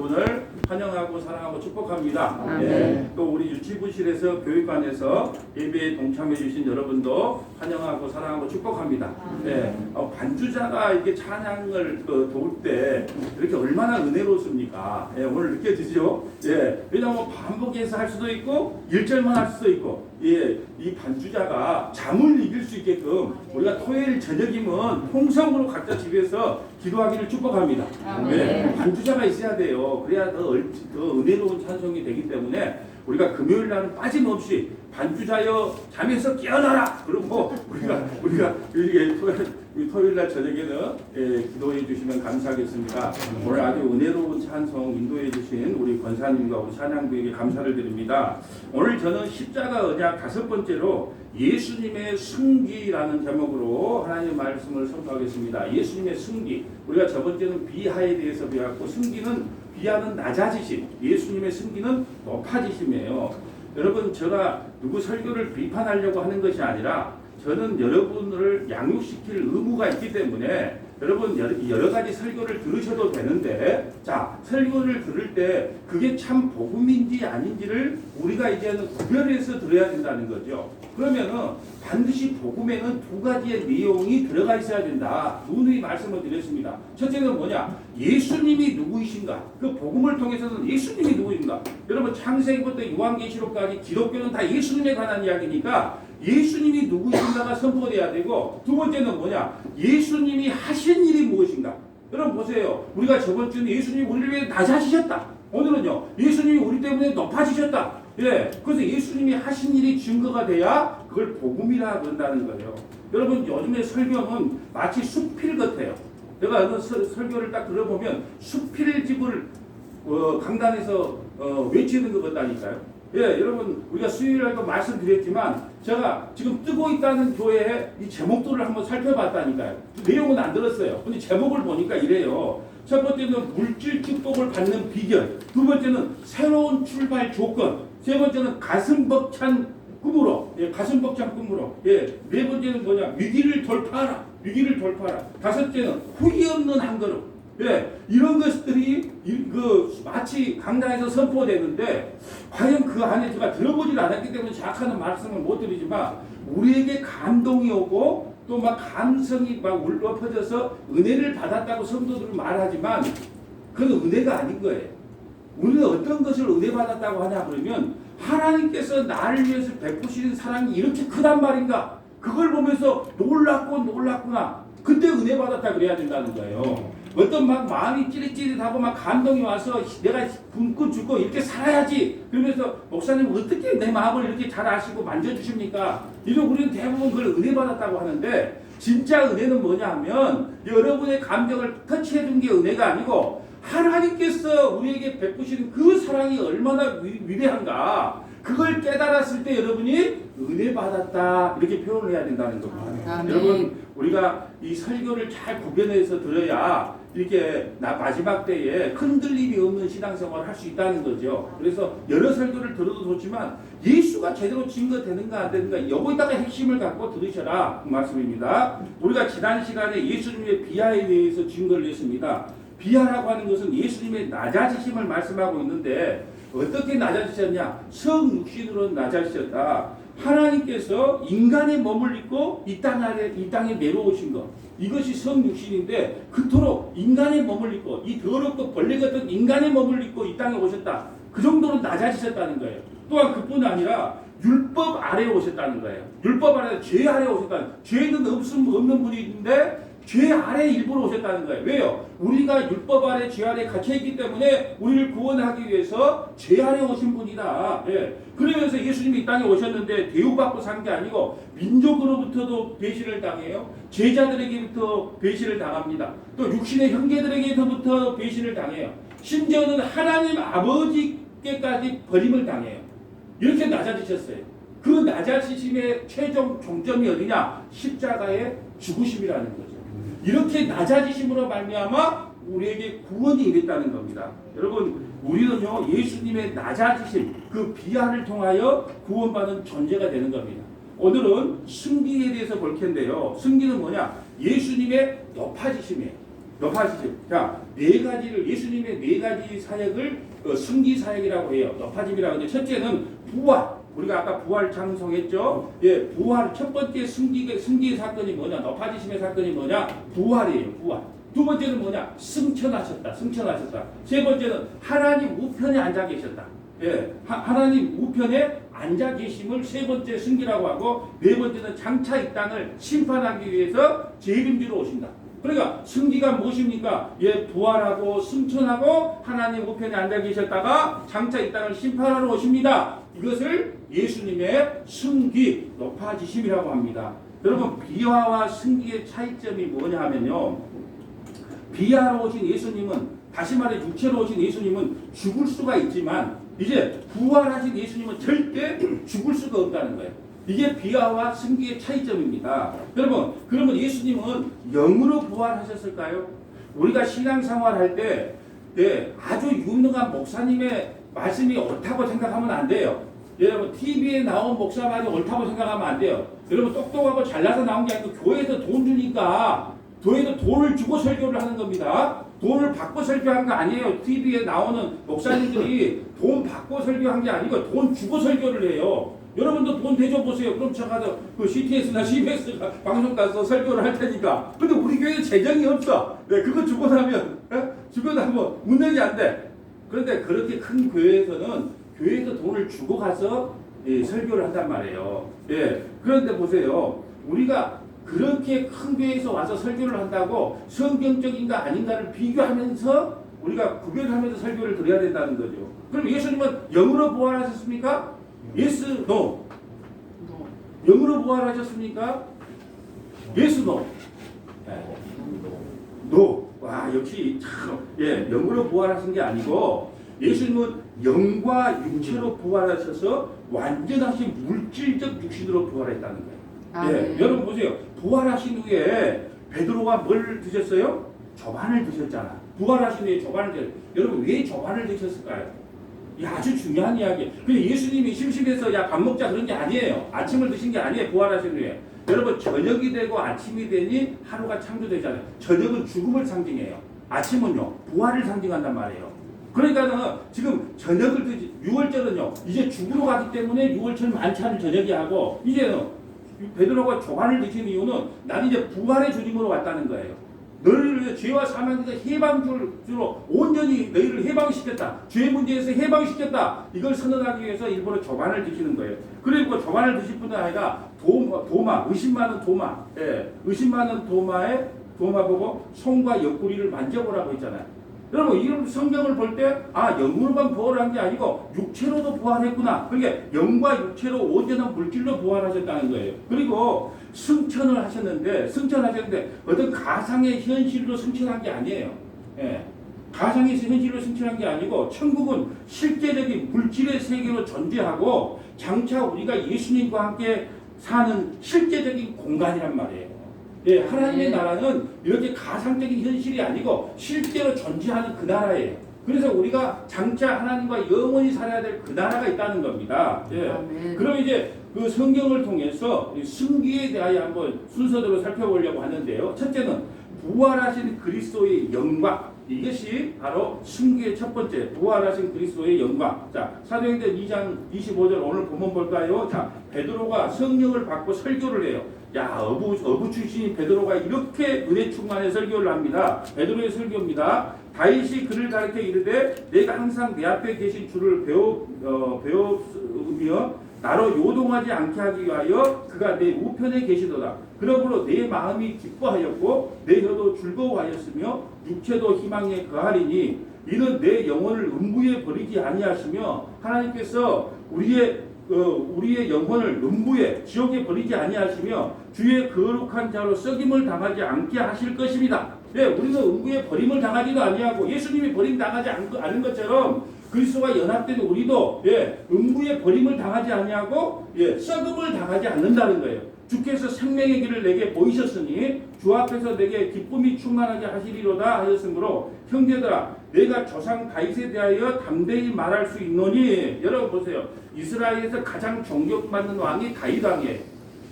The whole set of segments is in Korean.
오늘 환영하고 사랑하고 축복합니다. 네. 또 우리 유치부실에서 교육관에서 예배에 동참해 주신 여러분도 환영하고 사랑하고 축복합니다. 반주자가 이렇게 찬양을 도울 때 이렇게 얼마나 은혜롭습니까? 오늘 느껴지죠? 왜냐하면 반복해서 할 수도 있고 1절만 할 수도 있고 이 반주자가 잠을 이길 수 있게끔 우리가 토요일 저녁이면 통성으로 각자 집에서 기도하기를 축복합니다. 반주자가 있어야 돼요. 그래야 더 은혜로운 찬송이 되기 때문에 우리가 금요일 날은 빠짐없이 반주자여 잠에서 깨어나라. 그러고 우리가 토요일 날 저녁에는 기도해 주시면 감사하겠습니다. 오늘 아주 은혜로운 찬송 인도해 주신 우리 권사님과 우리 찬양부에게 감사를 드립니다. 오늘 저는 십자가 언약 5번째로 예수님의 승기라는 제목으로 하나님의 말씀을 선포하겠습니다. 예수님의 승기. 우리가 저번째는 비하에 대해서 배웠고, 승기는 비하는 낮아지심, 예수님의 승기는 높아지심이에요. 여러분, 제가 누구 설교를 비판하려고 하는 것이 아니라 저는 여러분을 양육시킬 의무가 있기 때문에 여러분 여러 가지 설교를 들으셔도 되는데, 자, 설교를 들을 때 그게 참 복음인지 아닌지를 우리가 이제는 구별해서 들어야 된다는 거죠. 그러면은 반드시 복음에는 2가지의 내용이 들어가 있어야 된다. 누누이 말씀을 드렸습니다. 첫째는 뭐냐? 예수님이 누구이신가? 그 복음을 통해서는 예수님이 누구인가? 여러분, 창세기부터 요한계시록까지 기독교는 다 예수님에 관한 이야기니까 예수님이 누구이신가가 선포돼야 되고, 두 번째는 뭐냐? 예수님이 하신 일이 무엇인가? 여러분 보세요. 우리가 저번 주는 예수님이 우리를 위해 낮아지셨다. 오늘은요, 예수님이 우리 때문에 높아지셨다. 그래서 예수님이 하신 일이 증거가 돼야 그걸 복음이라 그런다는 거예요. 여러분, 요즘에 설교는 마치 수필 같아요. 내가 어느 설교를 딱 들어보면 수필집을 강단에서 외치는 것 같다니까요. 여러분, 우리가 수요일에도 말씀드렸지만 제가 지금 뜨고 있다는 교회의 이 제목들을 한번 살펴봤다니까요. 내용은 안 들었어요. 근데 제목을 보니까 이래요. 첫 번째는 물질 축복을 받는 비결, 두 번째는 새로운 출발 조건, 세 번째는 가슴 벅찬 꿈으로, 네 번째는 뭐냐? 위기를 돌파하라. 다섯째는 후회 없는 한 걸음. 이런 것들이 마치 강단에서 선포되는데, 과연 그 안에 제가 들어보질 않았기 때문에 정확한 말씀을 못 드리지만, 우리에게 감동이 오고 또 막 감성이 막 울려 퍼져서 은혜를 받았다고 성도들은 말하지만 그건 은혜가 아닌 거예요. 우리는 어떤 것을 은혜 받았다고 하냐 그러면, 하나님께서 나를 위해서 베푸시는 사랑이 이렇게 크단 말인가? 그걸 보면서 놀랐구나. 그때 은혜 받았다 그래야 된다는 거예요. 어떤 막 마음이 찌릿찌릿하고 막 감동이 와서 내가 굶고 죽고 이렇게 살아야지, 그러면서 목사님 어떻게 내 마음을 이렇게 잘 아시고 만져주십니까? 이런 우리는 대부분 그걸 은혜 받았다고 하는데, 진짜 은혜는 뭐냐 하면 여러분의 감정을 터치해 준 게 은혜가 아니고 하나님께서 우리에게 베푸시는 그 사랑이 얼마나 위대한가, 그걸 깨달았을 때 여러분이 은혜 받았다 이렇게 표현을 해야 된다는 겁니다. 여러분, 우리가 이 설교를 잘 구별해서 들어야 이렇게 마지막 때에 흔들림이 없는 신앙생활을 할 수 있다는 거죠. 그래서 여러 설교를 들어도 좋지만 예수가 제대로 증거되는가 안 되는가, 여기다가 핵심을 갖고 들으셔라 그 말씀입니다. 우리가 지난 시간에 예수님의 비하에 대해서 증거를 했습니다. 비하라고 하는 것은 예수님의 낮아지심을 말씀하고 있는데, 어떻게 낮아지셨냐? 성육신으로 낮아지셨다. 하나님께서 인간의 몸을 입고 이 땅에 내려오신 것, 이것이 성육신인데, 그토록 인간의 몸을 입고 이 더럽고 벌레 같은 인간의 몸을 입고 이 땅에 오셨다. 그 정도로 낮아지셨다는 거예요. 또한 그뿐 아니라 율법 아래에 오셨다는 거예요. 율법 아래, 죄 아래에 오셨다는, 죄는 없는 분인데 죄 아래 일부러 오셨다는 거예요. 왜요? 우리가 율법 아래, 죄 아래 갇혀있기 때문에 우리를 구원하기 위해서 죄 아래 오신 분이다. 그러면서 예수님이 이 땅에 오셨는데 대우받고 산 게 아니고 민족으로부터도 배신을 당해요. 제자들에게부터 배신을 당합니다. 또 육신의 형제들에게부터 배신을 당해요. 심지어는 하나님 아버지께까지 버림을 당해요. 이렇게 낮아지셨어요. 그 낮아지심의 최종 종점이 어디냐? 십자가의 죽으심이라는 거죠. 이렇게 낮아지심으로 말미암아 우리에게 구원이 임했다는 겁니다. 여러분, 우리는요, 예수님의 낮아지심, 그 비하를 통하여 구원받은 존재가 되는 겁니다. 오늘은 승기에 대해서 볼 텐데요. 승기는 뭐냐? 예수님의 높아지심이에요. 높아지심. 자, 네 가지를 예수님의 네 가지 사역을 승기 사역이라고 해요. 높아짐이라고 하는데 첫째는 부활. 우리가 아까 부활 찬송했죠. 예, 부활 첫 번째 승기의 사건이 뭐냐? 높아지심의 사건이 뭐냐? 부활이에요. 부활. 두 번째는 뭐냐? 승천하셨다. 승천하셨다. 세 번째는 하나님 우편에 앉아 계셨다. 예, 하나님 우편에 앉아 계심을 세 번째 승기라고 하고 네 번째는 장차 이 땅을 심판하기 위해서 재림주로 오신다. 그러니까 승기가 무엇입니까? 예, 부활하고 승천하고 하나님 우편에 앉아 계셨다가 장차 이 땅을 심판하러 오십니다. 이것을 예수님의 승기, 높아지심이라고 합니다. 여러분, 비화와 승기의 차이점이 뭐냐 하면요, 비하로 오신 예수님은, 다시 말해 육체로 오신 예수님은 죽을 수가 있지만 이제 부활하신 예수님은 절대 죽을 수가 없다는 거예요. 이게 비하와 승기의 차이점입니다. 여러분, 그러면 예수님은 영으로 부활하셨을까요? 우리가 신앙생활 할 때 아주 유능한 목사님의 말씀이 옳다고 생각하면 안 돼요. 여러분, TV에 나온 목사 말이 옳다고 생각하면 안 돼요. 여러분, 똑똑하고 잘나서 나온 게 아니고 교회에서 돈 주니까 교회에서 돈을 주고 설교를 하는 겁니다. 돈을 받고 설교한 거 아니에요. TV에 나오는 목사님들이 돈 받고 설교한 게 아니고 돈 주고 설교를 해요. 여러분도 돈 대줘보세요. 그럼 저 가서 그 CTS나 CBS가 방송 가서 설교를 할 테니까. 근데 우리 교회에 재정이 없어. 네, 그거 주고 나면, 주고 나면 운영이 안 돼. 그런데 그렇게 큰 교회에서는 교회에서 돈을 주고 가서 설교를 한단 말이에요. 예. 그런데 보세요. 우리가 그렇게 큰 교회에서 와서 설교를 한다고 성경적인가 아닌가를 비교하면서 우리가 구별하면서 설교를 드려야 된다는 거죠. 그럼 예수님은 영으로 부활하셨습니까? Yes, no. 영으로 부활하셨습니까? Yes, no. No. 와, 역시 참, 예, 영으로 부활하신 게 아니고 예수님은 영과 육체로 부활하셔서 완전하신 물질적 육신으로 부활했다는 거예요. 아, 예, 네. 여러분 보세요. 부활하신 후에 베드로가 뭘 드셨어요? 조반을 드셨잖아. 부활하신 후에 조반을 드셨어요. 여러분 왜 조반을 드셨을까요? 이 아주 중요한 이야기예요. 예수님이 심심해서 야 밥 먹자 그런 게 아니에요. 아침을 드신 게 아니에요. 부활하신 후에. 여러분 저녁이 되고 아침이 되니 하루가 창조되잖아요. 저녁은 죽음을 상징해요. 아침은요 부활을 상징한단 말이에요. 그러니까는 지금 저녁을 드시 6월절은요 이제 죽으러 가기 때문에 6월절 만찬을 저녁에 하고 이제는 베드로가 조반을 드신 이유는 나는 이제 부활의 주님으로 왔다는 거예요. 너희를 죄와 사망에서 해방주로 온전히 너희를 해방시켰다. 죄 문제에서 해방시켰다. 이걸 선언하기 위해서 일부러 조반을 드시는 거예요. 그리고 조반을 드실 뿐만 아니라 도마, 의심 많은 도마, 예, 의심 많은 도마 보고 손과 옆구리를 만져보라고 했잖아요. 여러분 이런 성경을 볼 때 영으로만 부활한 게 아니고 육체로도 부활했구나. 그러니까 영과 육체로 온전한 물질로 부활하셨다는 거예요. 그리고 승천을 하셨는데 어떤 가상의 현실로 승천한 게 아니에요. 예. 가상의 현실로 승천한 게 아니고 천국은 실제적인 물질의 세계로 존재하고 장차 우리가 예수님과 함께 사는 실제적인 공간이란 말이에요. 예, 하나님의 나라는 이렇게 가상적인 현실이 아니고 실제로 존재하는 그 나라예요. 그래서 우리가 장차 하나님과 영원히 살아야 될 그 나라가 있다는 겁니다. 예. 그럼 이제 그 성경을 통해서 승기에 대하여 한번 순서대로 살펴보려고 하는데요. 첫째는 부활하신 그리스도의 영광. 이것이 바로 승기의 첫 번째, 부활하신 그리스도의 영광. 자, 사도행전 2장 25절 오늘 본문 볼까요? 자, 베드로가 성령을 받고 설교를 해요. 야, 어부 출신인 베드로가 이렇게 은혜 충만의 설교를 합니다. 베드로의 설교입니다. 다윗이 그를 가르쳐 이르되 내가 항상 내 앞에 계신 주를 배우며 나로 요동하지 않게 하기 위하여 그가 내 우편에 계시도다. 그러므로 내 마음이 기뻐하였고 내 혀도 즐거워하였으며 육체도 희망에 거하리니 이는 내 영혼을 음부에 버리지 아니하시며 하나님께서 우리의 영혼을 음부에 지옥에 버리지 아니하시며 주의 거룩한 자로 썩임을 당하지 않게 하실 것입니다. 네, 우리는 음부에 버림을 당하지도 아니하고 예수님이 버림 당하지 않은 것처럼 그리스도와 연합된 우리도 음부에 버림을 당하지 아니하고 썩음을 당하지 않는다는 거예요. 주께서 생명의 길을 내게 보이셨으니 주 앞에서 내게 기쁨이 충만하게 하시리로다 하셨으므로 형제들아 내가 조상 다윗에 대하여 담대히 말할 수 있노니 여러분 보세요. 이스라엘에서 가장 존경받는 왕이 다윗 왕이에요.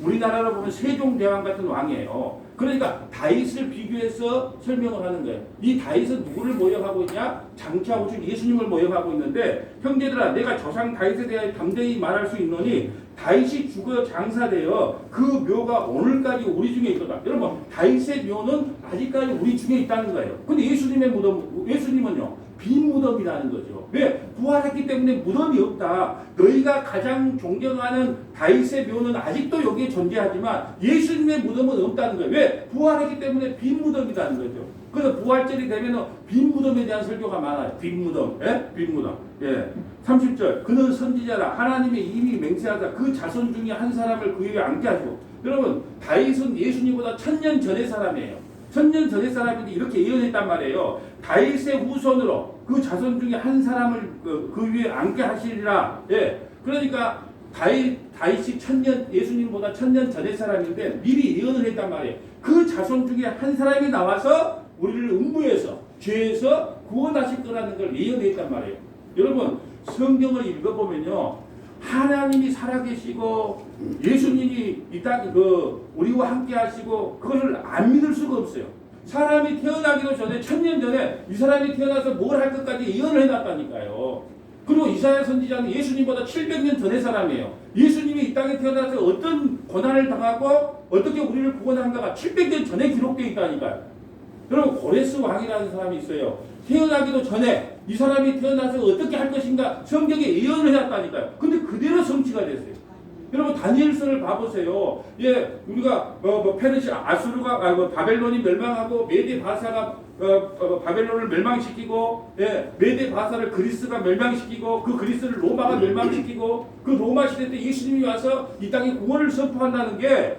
우리나라로 보면 세종대왕 같은 왕이에요. 그러니까 다윗을 비교해서 설명을 하는 거예요. 이 다윗은 누구를 모욕하고 있냐? 장차오실 예수님을 모욕하고 있는데, 형제들아 내가 조상 다윗에 대하여 담대히 말할 수 있노니 다윗이 죽어 장사되어 그 묘가 오늘까지 우리 중에 있도다. 여러분, 다윗의 묘는 아직까지 우리 중에 있다는 거예요. 근데 예수님의 무덤, 예수님은요 빈 무덤이라는 거죠. 왜? 부활했기 때문에 무덤이 없다. 너희가 가장 존경하는 다윗의 묘는 아직도 여기에 존재하지만 예수님의 무덤은 없다는 거예요. 왜? 부활했기 때문에 빈 무덤이라는 거죠. 그래서 부활절이 되면 빈 무덤에 대한 설교가 많아요. 빈 무덤, 예? 빈 무덤. 예. 30절. 그는 선지자라 하나님이 이미 맹세하자 그 자손 중에 한 사람을 그 위에 앉게 하시고. 여러분, 다윗은 예수님보다 1000년 전의 사람이에요. 1000년 전의 사람인데 이렇게 예언했단 말이에요. 다윗의 후손으로 그 자손 중에 한 사람을 그 위에 앉게 하시리라. 예. 그러니까 다윗이 1000년, 예수님보다 1000년 전의 사람인데 미리 예언을 했단 말이에요. 그 자손 중에 한 사람이 나와서 우리를 음부에서 죄에서 구원하실 거라는 걸 예언했단 말이에요. 여러분, 성경을 읽어보면요, 하나님이 살아계시고 예수님이 이 땅 우리와 함께 하시고 그걸 안 믿을 수가 없어요. 사람이 태어나기도 전에 1000년 전에 이 사람이 태어나서 뭘 할 것까지 예언을 해놨다니까요. 그리고 이사야 선지자는 예수님보다 700년 전의 사람이에요. 예수님이 이 땅에 태어나서 어떤 고난을 당하고 어떻게 우리를 구원한가가 700년 전에 기록되어 있다니까요. 여러분, 고레스 왕이라는 사람이 있어요. 태어나기도 전에 이 사람이 태어나서 어떻게 할 것인가 성경에 예언을 해놨다니까요. 근데 그대로 성취가 됐어요. 여러분, 다니엘서를 봐보세요. 예, 우리가 페르시아, 아수르가 바벨론이 멸망하고 메데 바사가 바벨론을 멸망시키고, 예, 메데 바사를 그리스가 멸망시키고, 그 그리스를 로마가 멸망시키고, 그 로마 시대 때 예수님이 와서 이 땅에 구원을 선포한다는 게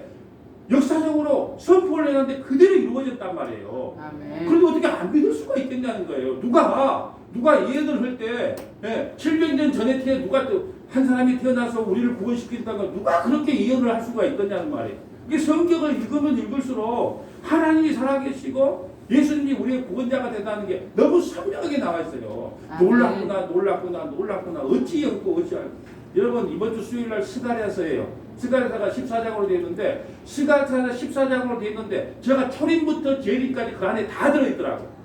역사적으로 선포를 해놨는데 그대로 이루어졌단 말이에요. 아멘. 그런데 어떻게 안 믿을 수가 있겠냐는 거예요. 누가 예언을 할 때, 예, 700년 전에 누가 또 한 사람이 태어나서 우리를 구원시킨다고 누가 그렇게 예언을 할 수가 있겠냐는 말이에요. 이게 성경을 읽으면 읽을수록 하나님이 살아계시고 예수님이 우리의 구원자가 된다는 게 너무 선명하게 나와 있어요. 놀랍구나. 어찌 없고 어찌 알고. 여러분, 이번 주 수요일 날 스가랴서예요. 스가랴서가 14장으로 되어 있는데, 스가랴서가 14장으로 되어 있는데 제가 초림부터 재림까지 그 안에 다 들어있더라고요.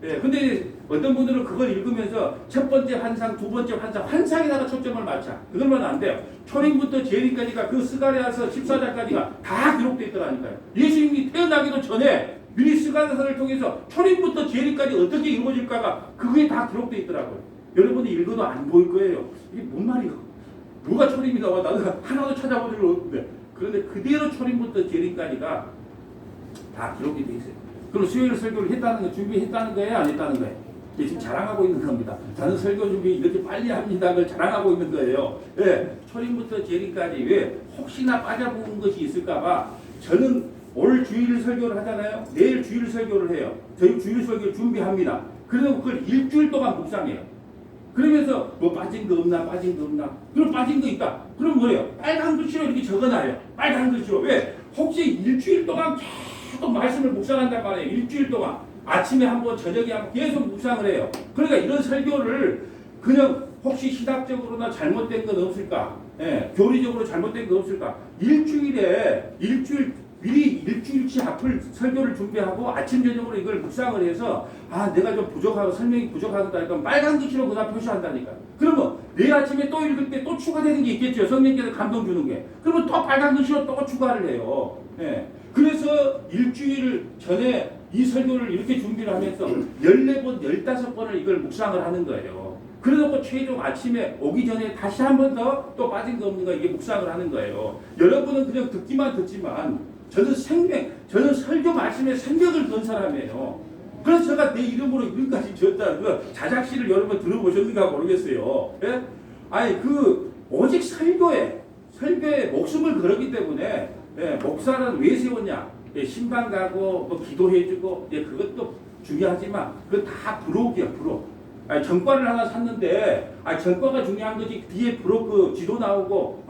예, 근데 어떤 분들은 그걸 읽으면서 첫 번째 환상, 두 번째 환상에다가 초점을 맞춰. 그러면 안 돼요. 초림부터 재림까지가 그 스가랴서 14장까지가 다 기록되어 있더라니까요. 예수님이 태어나기도 전에 미리 스가랴서를 통해서 초림부터 재림까지 어떻게 이루어질까가 그게 다 기록되어 있더라고요. 여러분이 읽어도 안 보일 거예요. 이게 뭔 말이야? 누가 초림이 나와? 나는 하나도 찾아본 적이 없는데. 그런데 그대로 초림부터 재림까지가 다 기록이 되어 있어요. 그럼 수요일 설교를 했다는 거, 준비했다는 거예요? 안 했다는 거예요? 지금 자랑하고 있는 겁니다. 저는 설교 준비 이렇게 빨리 합니다. 그걸 자랑하고 있는 거예요. 예, 초림부터 재림까지. 왜? 혹시나 빠져본 것이 있을까봐 저는 오늘 주일 설교를 하잖아요. 내일 주일 설교를 해요. 저희 주일 설교를 준비합니다. 그래서 그걸 일주일 동안 묵상해요. 그러면서 뭐 빠진 거 없나. 그럼 빠진 거 있다. 그럼 뭐예요? 빨간 글씨로 이렇게 적어놔요. 빨간 글씨로. 왜? 혹시 일주일 동안 계속 말씀을 묵상한단 말이에요. 일주일 동안. 아침에 한번 저녁에 한번 계속 묵상을 해요. 그러니까 이런 설교를 그냥 혹시 시각적으로나 잘못된 건 없을까? 예, 교리적으로 잘못된 건 없을까? 미리 일주일치 앞을 설교를 준비하고 아침 저녁으로 이걸 묵상을 해서 내가 좀 부족하고 설명이 부족하다 하니까 빨간 글씨로 그다 표시한다니까. 그러면 내일 아침에 또 읽을 때 또 추가되는 게 있겠죠. 성령께서 감동 주는 게. 그러면 또 빨간 글씨로 또 추가를 해요. 예. 그래서 일주일 전에 이 설교를 이렇게 준비를 하면서 14번, 15번을 이걸 묵상을 하는 거예요. 그래놓고 최종 아침에 오기 전에 다시 한 번 더 또 빠진 거 없는가 이게 묵상을 하는 거예요. 여러분은 그냥 듣지만 저는 설교 말씀에 생명을 건 사람이에요. 그래서 제가 내 이름으로 이름까지 지었다. 그 자작시를 여러분 들어보셨는가 모르겠어요. 예? 오직 설교에 목숨을 걸었기 때문에, 예, 목사는 왜 세웠냐? 예, 신방 가고 뭐 기도해주고, 예, 그것도 중요하지만 그건 다 부록이야, 부록. 전과를 하나 샀는데 전과가 중요한 거지 뒤에 부록 지도 나오고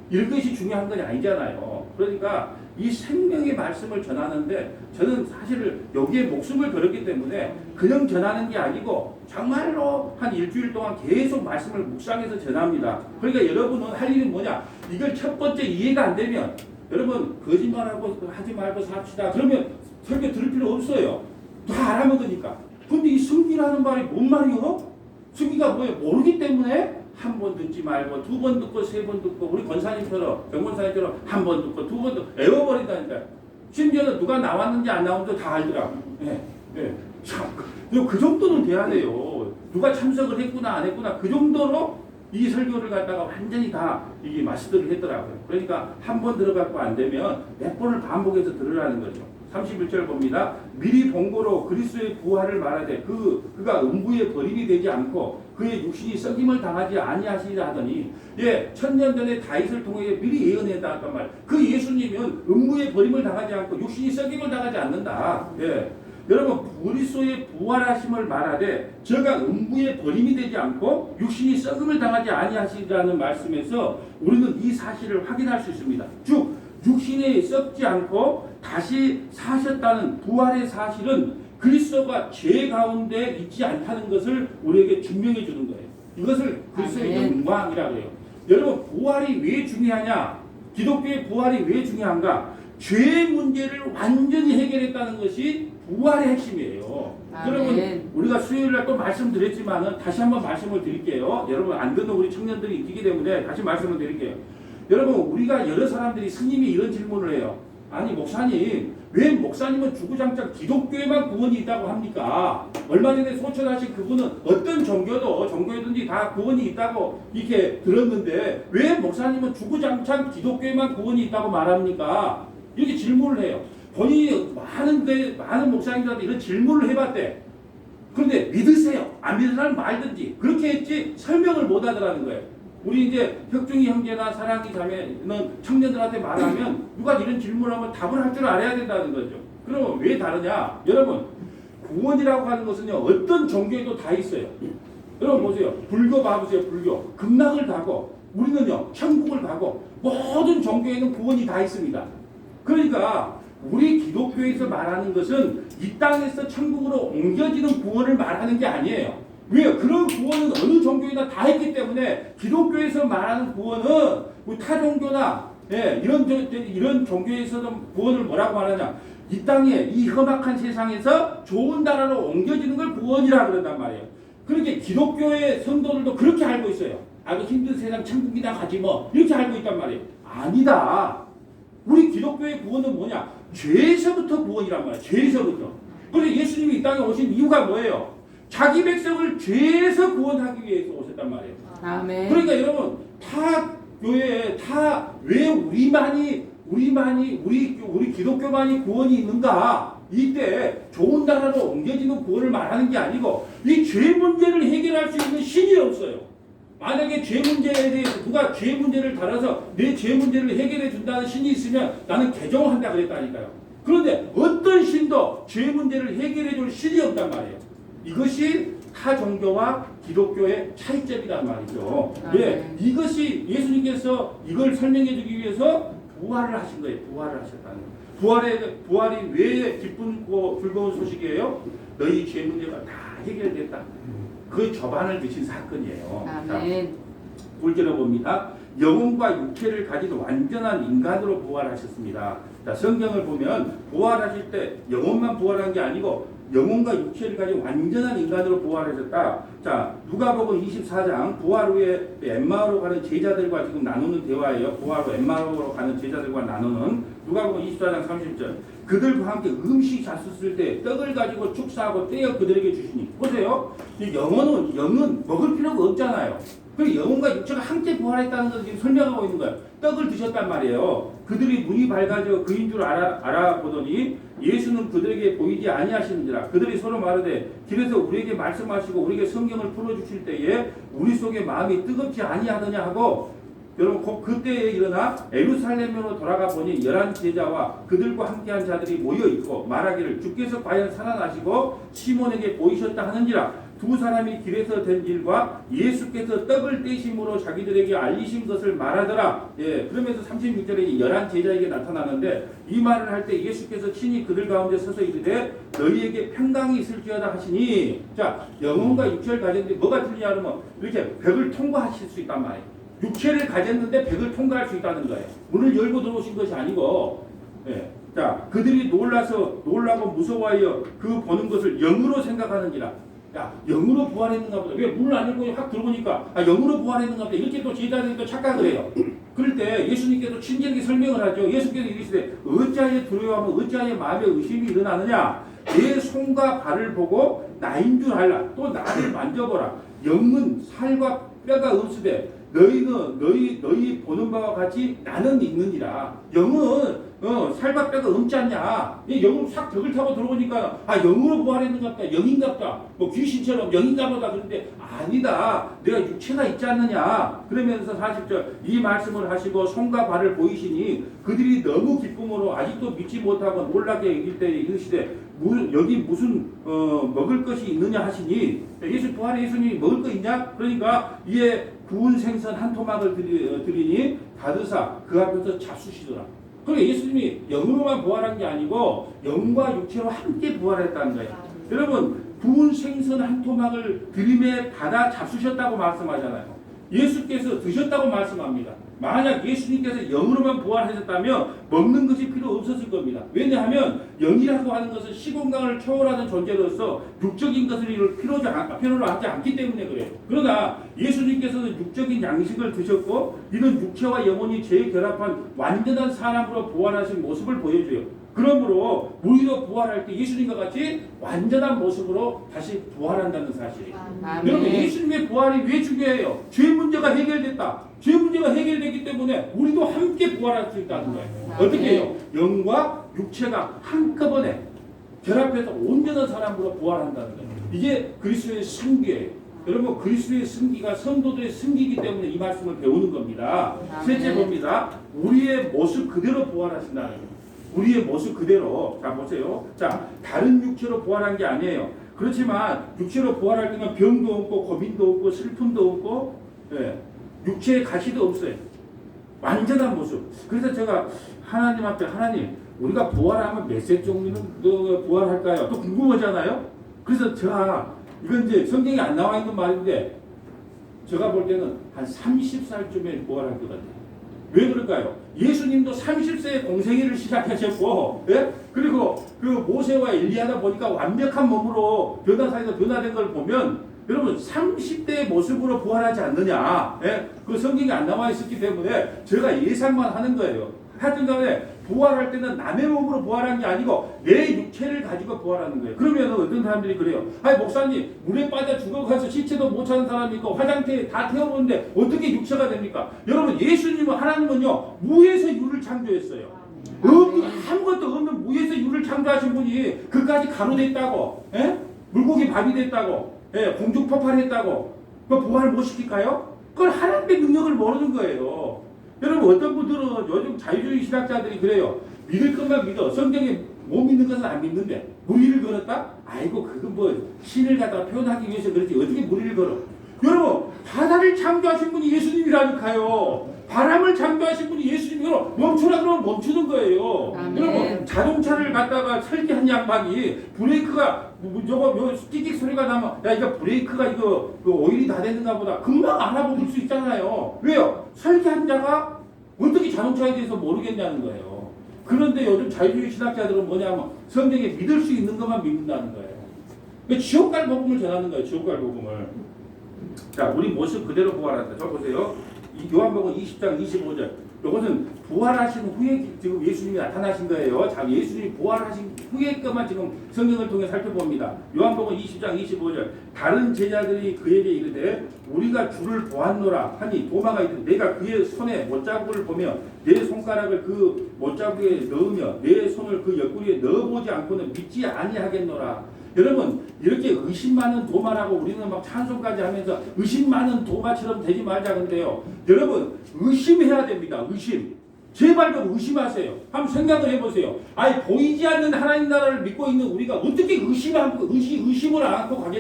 이런 것이 중요한 건 아니잖아요. 그러니까 이 생명의 말씀을 전하는데 저는 사실 여기에 목숨을 걸었기 때문에 그냥 전하는 게 아니고 정말로 한 일주일 동안 계속 말씀을 묵상해서 전합니다. 그러니까 여러분은 할 일은 뭐냐? 이걸 첫 번째 이해가 안 되면 여러분 거짓말하고 하지 말고 삽시다. 그러면 설교 들을 필요 없어요. 다 알아먹으니까. 근데 이 승기라는 말이 뭔 말이요? 승기가 뭐예요? 모르기 때문에 한 번 듣지 말고 두 번 듣고 세 번 듣고 우리 권사님처럼 병권사님처럼 한 번 듣고 두 번 듣고 외워버린다니까요. 심지어는 누가 나왔는지 안 나왔는지 다 알더라고. 예, 예. 참, 그 정도는 돼야 돼요. 누가 참석을 했구나 안 했구나 그 정도로 이 설교를 갖다가 완전히 다 이게 마스터를 했더라고요. 그러니까 한 번 들어갖고 안 되면 몇 번을 반복해서 들으라는 거죠. 31절 봅니다. 미리 본고로 그리스도의 부활을 말하되 그가 음부의 버림이 되지 않고 그의 육신이 썩임을 당하지 아니하시리라 하더니 예, 천년 전에 다윗을 통해 미리 예언했다 했단 말. 그 예수님은 음부의 버림을 당하지 않고 육신이 썩임을 당하지 않는다. 예. 여러분 그리스도의 부활하심을 말하되 저가 음부의 버림이 되지 않고 육신이 썩음을 당하지 아니하시리라는 말씀에서 우리는 이 사실을 확인할 수 있습니다. 즉 육신이 썩지 않고 다시 사셨다는 부활의 사실은 그리스도가 죄 가운데 있지 않다는 것을 우리에게 증명해 주는 거예요. 이것을 그리스도의 영광이라고 해요. 여러분 부활이 왜 중요하냐? 기독교의 부활이 왜 중요한가? 죄 문제를 완전히 해결했다는 것이 부활의 핵심이에요. 여러분 우리가 수요일날 또 말씀드렸지만은 다시 한번 말씀을 드릴게요. 여러분 안 듣는 우리 청년들이 있기 때문에 다시 말씀을 드릴게요. 여러분 우리가 여러 사람들이 스님이 이런 질문을 해요. 아니 목사님 왜 목사님은 주구장창 기독교에만 구원이 있다고 합니까? 얼마 전에 소천하신 그분은 어떤 종교든지 다 구원이 있다고 이렇게 들었는데 왜 목사님은 주구장창 기독교에만 구원이 있다고 말합니까? 이렇게 질문을 해요. 본인이 많은 목사님들한테 이런 질문을 해봤대. 그런데 믿으세요. 안 믿는 사람 말든지 그렇게 했지 설명을 못 하더라는 거예요. 우리 이제 혁중이 형제나 사랑이 자매는 청년들한테 말하면 누가 이런 질문을 하면 답을 할 줄 알아야 된다는 거죠. 그러면 왜 다르냐? 여러분 구원이라고 하는 것은요 어떤 종교에도 다 있어요. 여러분 보세요. 불교 봐보세요. 불교 극락을 가고 우리는요 천국을 가고 모든 종교에는 구원이 다 있습니다. 그러니까 우리 기독교에서 말하는 것은 이 땅에서 천국으로 옮겨지는 구원을 말하는 게 아니에요. 왜요? 그런 구원은 어느 종교에나 다 했기 때문에 기독교에서 말하는 구원은 우리 타 종교나 이런 종교에서는 구원을 뭐라고 말하냐? 이 땅에 이 험악한 세상에서 좋은 나라로 옮겨지는 걸 구원이라고 그런단 말이에요. 그렇게 기독교의 성도들도 그렇게 알고 있어요. 그 힘든 세상 천국이나 가지 뭐 이렇게 알고 있단 말이에요. 아니다. 우리 기독교의 구원은 뭐냐? 죄에서부터 구원이란 말이에요. 죄에서부터. 그래서 예수님이 이 땅에 오신 이유가 뭐예요? 자기 백성을 죄에서 구원하기 위해서 오셨단 말이에요. 아멘. 그러니까 여러분 타 교회에 왜 우리 기독교만이 구원이 있는가? 이때 좋은 나라로 옮겨지는 구원을 말하는 게 아니고 이 죄 문제를 해결할 수 있는 신이 없어요. 만약에 죄 문제에 대해서 누가 죄 문제를 다뤄서 내 죄 문제를 해결해 준다는 신이 있으면 나는 개종한다 그랬다니까요. 그런데 어떤 신도 죄 문제를 해결해 줄 신이 없단 말이에요. 이것이 타 종교와 기독교의 차이점이란 말이죠. 예, 이것이 예수님께서 이걸 설명해 주기 위해서 부활을 하신 거예요. 부활을 하셨다는 거예요. 부활이 왜 기쁘고 즐거운 소식이에요? 너희 죄 문제가 다 해결됐다. 그 저반을 드신 사건이에요. 아멘. 9절에 봅니다. 영혼과 육체를 가진 완전한 인간으로 부활하셨습니다. 자, 성경을 보면 부활하실 때 영혼만 부활한 게 아니고 영혼과 육체를 가진 완전한 인간으로 부활하셨다. 자, 누가복음 24장 부활 후에 엠마오로 가는 제자들과 지금 나누는 대화예요. 부활 후 엠마오로 가는 제자들과 나누는 누가복음 24장 30절. 그들과 함께 음식 잤었을 때 떡을 가지고 축사하고 떼어 그들에게 주시니. 보세요. 영은 먹을 필요가 없잖아요. 그 영혼과 육체가 함께 부활했다는 것을 지금 설명하고 있는 거예요. 떡을 드셨단 말이에요. 그들이 눈이 밝아져 그인 줄 알아보더니 예수는 그들에게 보이지 아니하시는지라. 그들이 서로 말하되 길에서 우리에게 말씀하시고 우리에게 성경을 풀어주실 때에 우리 속에 마음이 뜨겁지 아니하더냐 하고 여러분 곧 그때에 일어나 예루살렘으로 돌아가 보니 11 제자와 그들과 함께한 자들이 모여있고 말하기를 주께서 과연 살아나시고 시몬에게 보이셨다 하는지라. 두 사람이 길에서 된 일과 예수께서 떡을 떼심으로 자기들에게 알리신 것을 말하더라. 예, 그러면서 36절에 11 제자에게 나타나는데 이 말을 할 때 예수께서 친히 그들 가운데 서서 이르되 너희에게 평강이 있을지어다 하시니. 자, 영혼과 육체를 가졌는데 뭐가 틀리냐 하면 이렇게 벽을 통과하실 수 있단 말이에요. 육체를 가졌는데 벽을 통과할 수 있다는 거예요. 문을 열고 들어오신 것이 아니고, 예, 자, 그들이 놀라고 무서워하여 그 보는 것을 영으로 생각하는지라. 야, 영으로 부활했는가 보다. 왜 물 안 읽고 확 들어보니까 영으로 부활했는가 보다. 이렇게 또 제자들이 또 착각을 해요. 그럴 때 예수님께서 친절하게 설명을 하죠. 예수께서 이르시되 어찌하여 두려워하면 어찌하여 마음에 의심이 일어나느냐. 내 손과 발을 보고 나인 줄 알라. 또 나를 만져보라. 영은 살과 뼈가 없으되 너희 보는 바와 같이 나는 있느니라. 영은 살과 뼈가 없지 않냐. 영으로 싹 벽을 타고 들어오니까 영으로 부활했는갑다. 영인갑다. 뭐 귀신처럼 영인가보다. 그런데 아니다. 내가 육체가 있지 않느냐. 그러면서 40절 이 말씀을 하시고 손과 발을 보이시니 그들이 너무 기쁨으로 아직도 믿지 못하고 놀라게 이길 때 이르시되 여기 무슨 먹을 것이 있느냐 하시니 예수 부활의 예수님이 먹을 거 있냐? 그러니까 이에 구운 생선 한 토막을 드리니 받으사 그 앞에서 잡수시더라. 그러니까 예수님이 영으로만 부활한 게 아니고 영과 육체로 함께 부활했다는 거예요. 여러분 구운 생선 한 토막을 드림에 받아 잡수셨다고 말씀하잖아요. 예수께서 드셨다고 말씀합니다. 만약 예수님께서 영으로만 부활하셨다면 먹는 것이 필요 없었을 겁니다. 왜냐하면 영이라고 하는 것은 시공간을 초월하는 존재로서 육적인 것을 필요로 하지 않기 때문에 그래요. 그러나 예수님께서는 육적인 양식을 드셨고 이는 육체와 영혼이 재결합한 완전한 사람으로 부활하신 모습을 보여줘요. 그러므로 우리로 부활할 때 예수님과 같이 완전한 모습으로 다시 부활한다는 사실이에요. 여러분 예수님의 부활이 왜 중요해요? 죄 문제가 해결됐다. 죄 문제가 해결되기 때문에 우리도 함께 부활할 수 있다는 거예요. 어떻게 해요? 영과 육체가 한꺼번에 결합해서 온전한 사람으로 부활한다는 거예요. 이게 그리스도의 승기예요. 여러분 그리스도의 승기가 성도들의 승기이기 때문에 이 말씀을 배우는 겁니다. 셋째 봅니다. 우리의 모습 그대로 부활하신다는 거예요. 우리의 모습 그대로. 자 보세요. 자 다른 육체로 부활한 게 아니에요. 그렇지만 육체로 부활할 때는 병도 없고 고민도 없고 슬픔도 없고 육체의 가시도 없어요. 완전한 모습. 그래서 제가 하나님 앞에 하나님 우리가 부활하면 몇 세 정도는 부활할까요? 또 궁금하잖아요. 그래서 제가 이건 이제 성경에 안 나와 있는 말인데 제가 볼 때는 한 30살쯤에 부활할 것 같아요. 왜 그럴까요? 예수님도 30세에 공생애를 시작하셨고, 그리고 그 모세와 엘리야다 보니까 완벽한 몸으로 변화사에서 변화된 걸 보면 여러분 30대의 모습으로 부활하지 않느냐. 그 성경이 안 나와 있었기 때문에 제가 예상만 하는 거예요. 하여튼 간에 부활할 때는 남의 몸으로 부활한 게 아니고 내 육체를 가지고 부활하는 거예요. 그러면 어떤 사람들이 그래요. 아니 목사님 물에 빠져 죽어가서 시체도 못 찾는 사람이 있고 화장터에 다 태워보는데 어떻게 육체가 됩니까? 여러분 예수님은 하나님은요 무에서 유를 창조했어요. 아무것도 없는 무에서 유를 창조하신 분이 그까지 가루 됐다고 물고기 밥이 됐다고 공중 폭발했다고 그 부활 못 시킬까요? 그건 하나님의 능력을 모르는 거예요. 여러분 어떤 분들은 요즘 자유주의 신학자들이 그래요. 믿을 것만 믿어. 성경에 못 믿는 것은 안 믿는데 무리를 걸었다? 아이고 그건 뭐 신을 갖다가 표현하기 위해서 그렇지 어떻게 무리를 걸어. 여러분 바다를 창조하신 분이 예수님이라니까요. 바람을 창조하신 분이 예수님이로 멈추라 그러면 멈추는 거예요. 여러분 자동차를 갖다가 설계한 양반이 브레이크가 저거 띠릭 소리가 나면 야 이거 브레이크가 이거 그 오일이 다 됐는가 보다 금방 알아볼 수 있잖아요. 왜요? 설계한 자가 어떻게 자동차에 대해서 모르겠냐는 거예요. 그런데 요즘 자유주의 신학자들은 뭐냐면 성경에 믿을 수 있는 것만 믿는다는 거예요. 그러니까 지옥 갈 복음을 전하는 거예요. 지옥 갈 복음을. 자 우리 모습 그대로 부활한다. 저 보세요. 요한복음 20장 25절. 이것은 부활하신 후에 지금 예수님이 나타나신 거예요. 자, 예수님이 부활하신 후의 것만 지금 성경을 통해 살펴봅니다. 요한복음 20장 25절. 다른 제자들이 그에게 이르되 우리가 주를 보았노라 하니 도마가 이르되 내가 그의 손에 못자국을 보며 내 손가락을 그 못자국에 넣으며 내 손을 그 옆구리에 넣어보지 않고는 믿지 아니하겠노라. 여러분 이렇게 의심 많은 도마라고 우리는 막 찬송까지 하면서 의심 많은 도마처럼 되지 말자 근데요. 여러분 의심해야 됩니다. 의심. 제발 좀 의심하세요. 한번 생각을 해보세요. 아니 보이지 않는 하나님 나라를 믿고 있는 우리가 어떻게 의심을 안고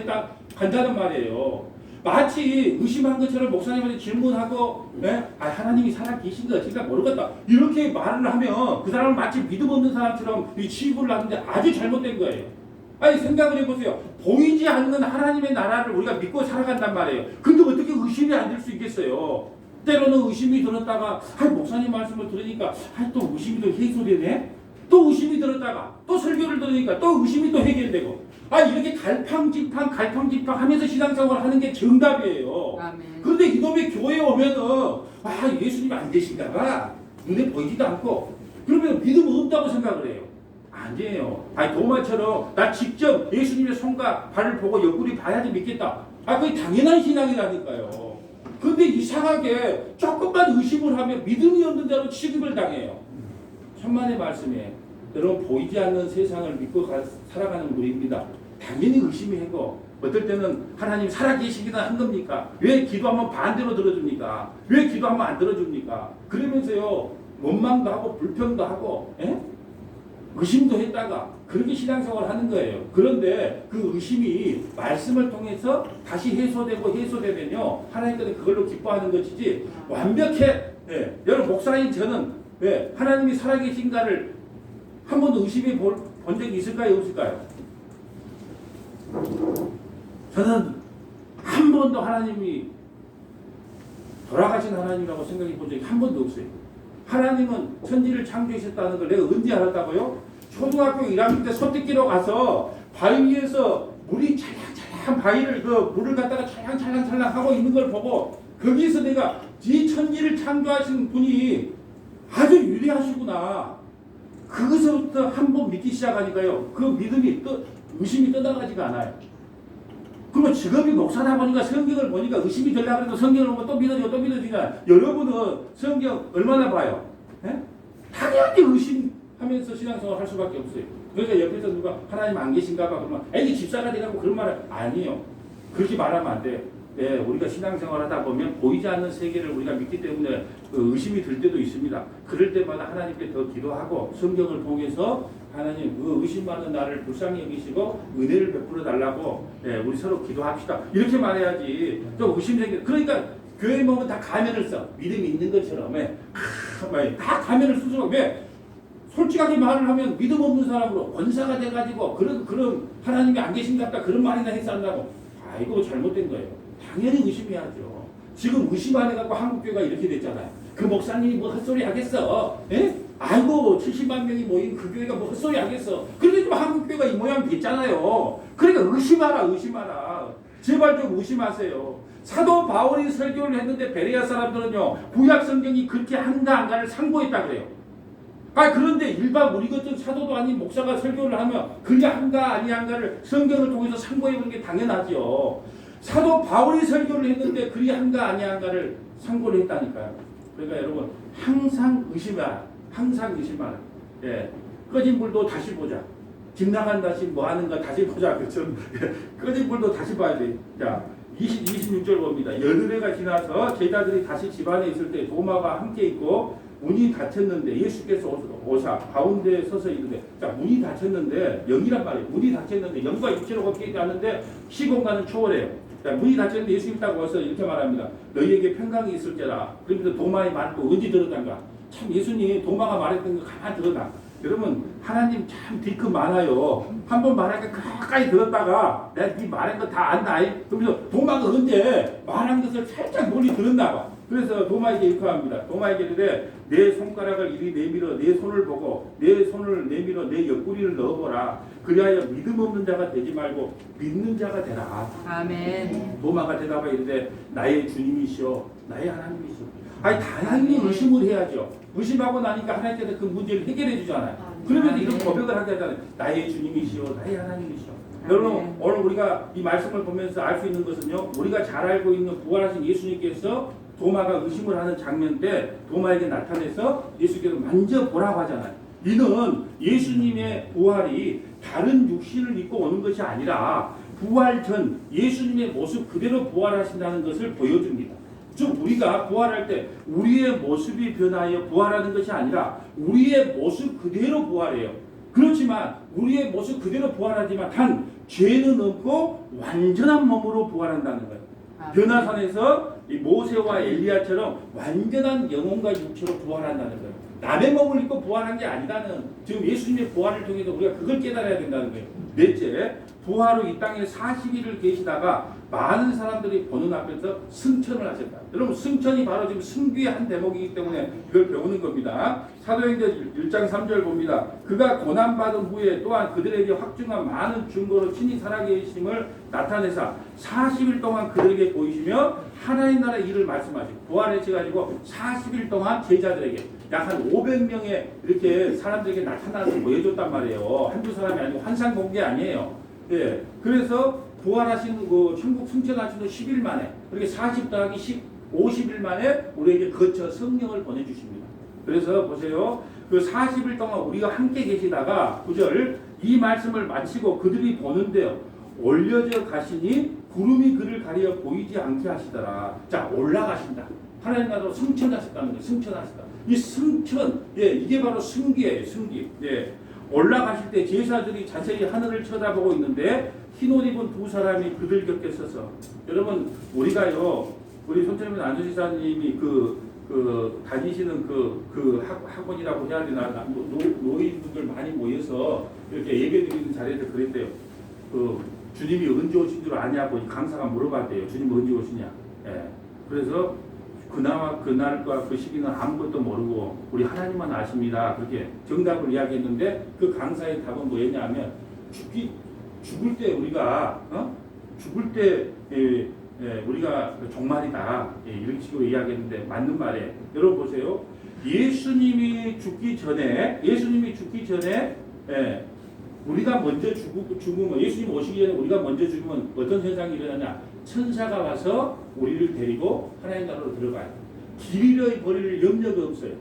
간다는 말이에요. 마치 의심한 것처럼 목사님한테 질문하고 하나님이 살아 계신 거 제가 모르겠다 이렇게 말을 하면 그 사람은 마치 믿음 없는 사람처럼 취급을 하는데 아주 잘못된 거예요. 아니 생각을 해보세요. 보이지 않는 하나님의 나라를 우리가 믿고 살아간단 말이에요. 근데 어떻게 의심이 안 들 수 있겠어요? 때로는 의심이 들었다가 목사님 말씀을 들으니까 또 의심이 또 해소되네? 또 의심이 들었다가 또 설교를 들으니까 또 의심이 또 해결되고 이렇게 갈팡질팡 하면서 신앙생활을 하는 게 정답이에요. 아멘. 그런데 이놈의 교회에 오면은 예수님 안 계신가 봐. 눈에 보이지도 않고 그러면 믿음 없다고 생각을 해요. 아니에요. 도마처럼 나 직접 예수님의 손과 발을 보고 옆구리 봐야지 믿겠다. 그게 당연한 신앙이라니까요. 근데 이상하게 조금만 의심을 하면 믿음이 없는 대로 취급을 당해요. 천만의 말씀에 여러분 보이지 않는 세상을 믿고 살아가는 우리입니다. 당연히 의심이 하고 어떨 때는 하나님 살아계시기나 한 겁니까? 왜 기도하면 반대로 들어줍니까? 왜 기도하면 안 들어줍니까? 그러면서요 원망도 하고 불평도 하고 의심도 했다가 그렇게 신앙생활을 하는 거예요. 그런데 그 의심이 말씀을 통해서 다시 해소되면요 하나님께서 그걸로 기뻐하는 것이지 완벽해. 여러분 목사인 저는 하나님이 살아계신가를 한 번도 의심해 본 적이 있을까요? 없을까요? 저는 한 번도 하나님이 돌아가신 하나님이라고 생각해 본 적이 한 번도 없어요. 하나님은 천지를 창조하셨다는 걸 내가 언제 알았다고요? 초등학교 1학년 때 소띠끼로 가서 바위 위에서 물이 찰랑찰랑 바위를 물을 갖다가 찰랑찰랑 하고 있는 걸 보고 거기에서 내가 이 천지를 창조하신 분이 아주 유리하시구나. 그것부터 한 번 믿기 시작하니까요. 그 믿음이 의심이 떠나가지가 않아요. 그러면 직업이 목사다 보니까 성경을 보니까 의심이 들려고 해도 성경을 보면 또 믿어지니까 여러분은 성경 얼마나 봐요? 당연히 의심하면서 신앙생활 할 수밖에 없어요. 그러니까 옆에서 누가 하나님 안 계신가 봐 그러면 애기 집사가 되라고 그런 말은 아니에요. 그렇게 말하면 안 돼요. 우리가 신앙생활 하다 보면 보이지 않는 세계를 우리가 믿기 때문에 의심이 들 때도 있습니다. 그럴 때마다 하나님께 더 기도하고 성경을 통해서 하나님 그 의심 많은 나를 불쌍히 여기시고 은혜를 베풀어 달라고 우리 서로 기도합시다. 이렇게 말해야지 또 의심생겨. 그러니까 교회 보면 다 가면을 써. 믿음이 있는 것처럼 다 가면을 쓰죠. 왜? 솔직하게 말을 하면 믿음 없는 사람으로 권사가 돼가지고 그런 하나님이 안 계신 것 같다 그런 말이나 해서 한다고 이거 잘못된 거예요. 당연히 의심해야죠. 지금 의심 안 해갖고 한국교회가 이렇게 됐잖아요. 그 목사님이 뭐 헛소리 하겠어? 아이고 70만 명이 모인 그 교회가 뭐 헛소리 하겠어? 그런데 좀 한국교회가 이 모양 됐잖아요. 그러니까 의심하라. 제발 좀 의심하세요. 사도 바울이 설교를 했는데 베레아 사람들은요 구약 성경이 그렇게 한가 안가를 상고했다 그래요. 그런데 일반 우리 같은 사도도 아닌 목사가 설교를 하면 그게 한가 아니한가를 성경을 통해서 상고해보는 게 당연하죠. 사도 바울이 설교를 했는데 그게 한가 아니한가를 상고를 했다니까요. 그러니까 여러분 항상 의심하라. 꺼진 불도 다시 보자. 집 나간 다시 뭐 하는가 다시 보자. 그렇죠? 꺼진 불도 다시 봐야 돼. 자, 26절 봅니다. 열흘해가 지나서 제자들이 다시 집안에 있을 때 도마가 함께 있고 문이 닫혔는데 예수께서 오사 가운데 서서 이르되 문이 닫혔는데 영이란 말이에요. 문이 닫혔는데 영과 육체로 걷게 않는데 시공간은 초월해요. 문이 닫혔는데 예수님 딱 와서 이렇게 말합니다. 너희에게 평강이 있을지라. 그러면서 도마의 말을 또 언제 들었단가. 참 예수님 도마가 말했던 거 가만히 들었다. 여러분 하나님 참 뒤끝 많아요. 한 번 말하니까 가까이 들었다가 내가 네 말한 거 다 안다. 그러면서 도마가 언제 말한 것을 살짝 멀리 들었나 봐. 그래서 도마에게 이렇게 합니다. 도마에게 이르되 내 손가락을 이리 내밀어 내 손을 보고 내 손을 내밀어 내 옆구리를 넣어보라. 그리하여 믿음 없는 자가 되지 말고 믿는 자가 되라. 아멘. 도마가 대답하여 이르되 나의 주님이시오 나의 하나님이시오. 당연히 의심을 해야죠. 의심하고 나니까 하나님께서 그 문제를 해결해 주잖아요. 그러면서 이런 고백을 하게 하잖아요. 나의 주님이시오 나의 하나님이시오. 여러분 오늘 우리가 이 말씀을 보면서 알 수 있는 것은요. 우리가 잘 알고 있는 부활하신 예수님께서 도마가 의심을 하는 장면 때 도마에게 나타내서 예수께서 만져보라고 하잖아요. 이는 예수님의 부활이 다른 육신을 입고 오는 것이 아니라 부활 전 예수님의 모습 그대로 부활하신다는 것을 보여줍니다. 즉 우리가 부활할 때 우리의 모습이 변하여 부활하는 것이 아니라 우리의 모습 그대로 부활해요. 그렇지만 우리의 모습 그대로 부활하지만 단 죄는 없고 완전한 몸으로 부활한다는 거예요. 변화산에서 이 모세와 엘리야처럼 완전한 영혼과 육체로 부활한다는 거예요. 남의 몸을 입고 부활한 게 아니라는 지금 예수님의 부활을 통해서 우리가 그걸 깨달아야 된다는 거예요. 넷째, 부활 후 이 땅에 40일을 계시다가 많은 사람들이 보는 앞에서 승천을 하셨다. 여러분 승천이 바로 지금 승귀의 한 대목이기 때문에 이걸 배우는 겁니다. 사도행전 1장 3절 봅니다. 그가 고난받은 후에 또한 그들에게 확증한 많은 증거로 친히 살아계심을 나타내사 40일 동안 그들에게 보이시며 하나님 나라의 일을 말씀하시고 부활하셔가지고 40일 동안 제자들에게 약 한 500명의 이렇게 사람들에게 나타나서 보여줬단 말이에요. 한두 사람이 아니고 환상 본 게 아니에요. 예, 그래서 부활하신 그 천국 승천하신 후 10일 만에 그렇게 40 더하기 10, 50일 만에 우리에게 거쳐 성령을 보내주십니다. 그래서 보세요. 그 40일 동안 우리가 함께 계시다가 9절 이 말씀을 마치고 그들이 보는데요. 올려져 가시니 구름이 그를 가려 보이지 않게 하시더라. 자, 올라가신다. 하나님 나라로 승천하셨다는 거예요. 승천하셨다. 이 승천, 예, 이게 바로 승기예요. 승기. 예. 올라가실 때 제사들이 자세히 하늘을 쳐다보고 있는데 흰옷 입은 두 사람이 그들 곁에 서서 여러분 우리가요 우리 손철민 안수지사님이 다니시는 학원이라고 해야 되나 노인분들 많이 모여서 이렇게 예배드리는 자리에서 그랬대요. 주님이 언제 오신 줄 아냐고 이 강사가 물어봤대요. 주님 언제 오시냐. 예. 그래서 그나마 그날과 그 시기는 아무것도 모르고 우리 하나님만 아십니다. 그렇게 정답을 이야기했는데 그 강사의 답은 뭐였냐면 죽을 때 우리가 죽을 때 우리가 종말이다. 이런 식으로 이야기했는데 맞는 말이에요. 여러분 보세요. 예수님이 죽기 전에 우리가 먼저 죽으면 예수님 오시기 전에 우리가 먼저 죽으면 어떤 현상이 일어나냐? 천사가 와서 우리를 데리고 하나님 나라로 들어가요. 길 잃어버릴 염려가 없어요.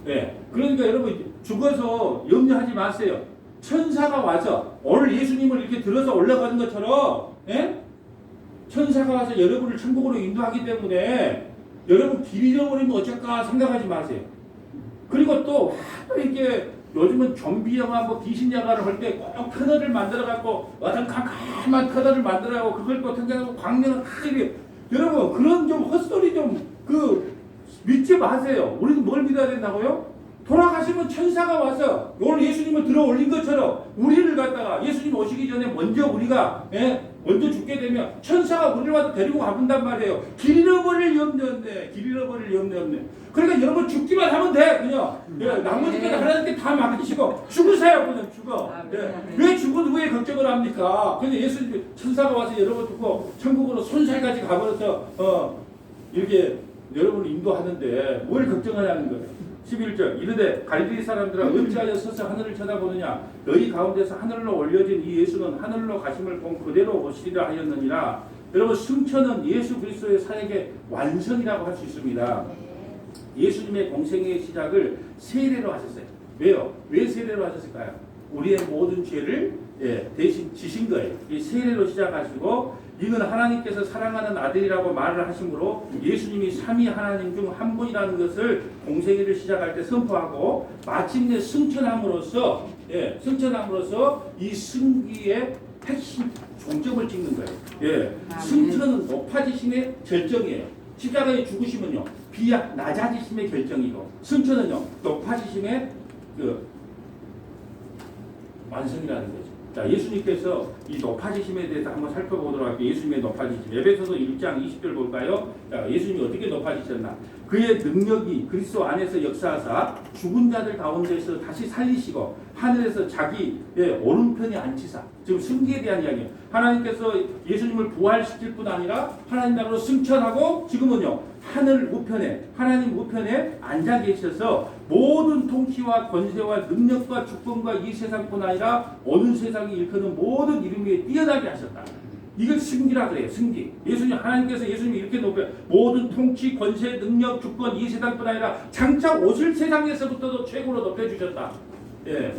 네. 그러니까 여러분 죽어서 염려하지 마세요. 천사가 와서 오늘 예수님을 이렇게 들어서 올라가는 것처럼 천사가 와서 여러분을 천국으로 인도하기 때문에 여러분 길 잃어버리면 어쩔까 생각하지 마세요. 그리고 또 이렇게 요즘은 좀비 영화, 귀신 영화를 할 때 꼭 터널을 만들어갖고 어떤 캄캄한 터널을 만들어갖고 그걸 또 등장하고 광명을 하게 여러분 그런 좀 헛소리 좀 믿지 마세요. 우리는 뭘 믿어야 된다고요? 돌아가시면 천사가 와서 오늘 예수님을 들어 올린 것처럼 우리를 갖다가 예수님 오시기 전에 먼저 우리가 먼저 죽게 되면 천사가 우리를 와서 데리고 가본단 말이에요. 길 잃어버릴 염려 없네. 그러니까 여러분 죽기만 하면 돼. 그냥 나머지까지 하나님께 다 맡기시고 죽으세요. 그냥 죽어. 왜 죽은 후에 걱정을 합니까? 그냥 예수님 천사가 와서 여러분 듣고 천국으로 손살까지 가버려서 이렇게 여러분을 인도하는데 뭘 걱정하냐는 거예요. 11절 이르되 갈릴리 사람들아 어찌하여 서서 하늘을 쳐다보느냐 너희 가운데서 하늘로 올려진 이 예수는 하늘로 가심을 본 그대로 오시리라 하였느니라. 여러분 승천은 예수 그리스도의 사역의 완성이라고 할 수 있습니다. 예수님의 공생의 시작을 세례로 하셨어요. 왜요? 왜 세례로 하셨을까요? 우리의 모든 죄를 대신 지신 거예요. 이 세례로 시작하시고 이는 하나님께서 사랑하는 아들이라고 말을 하시므로 예수님이 삼위 하나님 중 한 분이라는 것을 공생애를 시작할 때 선포하고 마침내 승천함으로써 이 승기의 핵심 종점을 찍는 거예요. 승천은 높아지심의 결정이에요. 십자가에 죽으시면요 비약 낮아지심의 결정이고 승천은요 높아지심의 완성이라는 거죠. 자, 예수님께서 이 높아지심에 대해서 한번 살펴보도록 할게요. 예수님의 높아지심. 에베소서 1장 20절 볼까요? 자, 예수님이 어떻게 높아지셨나? 그의 능력이 그리스도 안에서 역사하사 죽은 자들 가운데서 다시 살리시고 하늘에서 자기 오른편에 앉히사. 지금 승기에 대한 이야기예요. 하나님께서 예수님을 부활시킬 뿐 아니라 하나님 나라로 승천하고 지금은요 하나님 우편에 앉아 계셔서 모든 통치와 권세와 능력과 주권과 이 세상뿐 아니라 어느 세상이 일컫는 모든 이름 위에 뛰어나게 하셨다. 이걸 승기라 그래요. 승기. 하나님께서 예수님이 이렇게 높여 모든 통치, 권세, 능력, 주권 이 세상뿐 아니라 장차 오실 세상에서부터도 최고로 높여주셨다.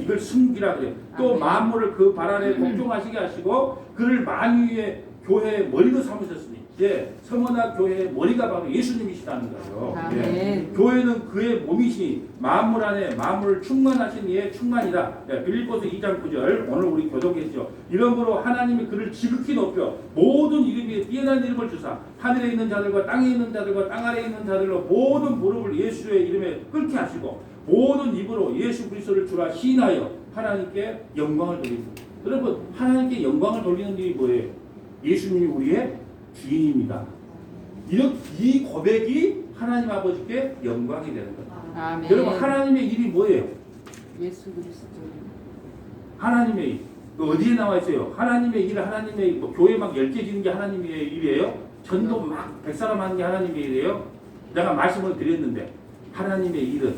이걸 승기라 그래요. 또 만물을 그 발 아래 복종하시게 하시고 그를 만유의 교회의 머리로 삼으셨으니 성원학 교회의 머리가 바로 예수님이시다는 거예요. 교회는 그의 몸이시니 만물 안에 만물을 충만하신 이의 충만이다. 빌립보서 2장 9절 오늘 우리 교독했죠. 이러므로 하나님이 그를 지극히 높여 모든 이름 위에 뛰어난 이름을 주사 하늘에 있는 자들과 땅에 있는 자들과 땅 아래에 있는 자들로 모든 무릎을 예수의 이름에 꿇게 하시고 모든 입으로 예수 그리스도를 주라 시인하여 하나님께 영광을 돌립니다. 여러분 하나님께 영광을 돌리는 일이 뭐예요? 예수님이 우리의 주인입니다. 이 고백이 하나님 아버지께 영광이 되는 거예요. 아멘. 여러분 하나님의 일이 뭐예요? 예수 그리스도. 하나님의 일. 어디에 나와 있어요? 하나님의 일, 하나님의 일, 교회 막 10개 지는 게 하나님의 일이에요? 전도 막 100사람 하는 게 하나님의 일이에요? 내가 말씀을 드렸는데 하나님의 일은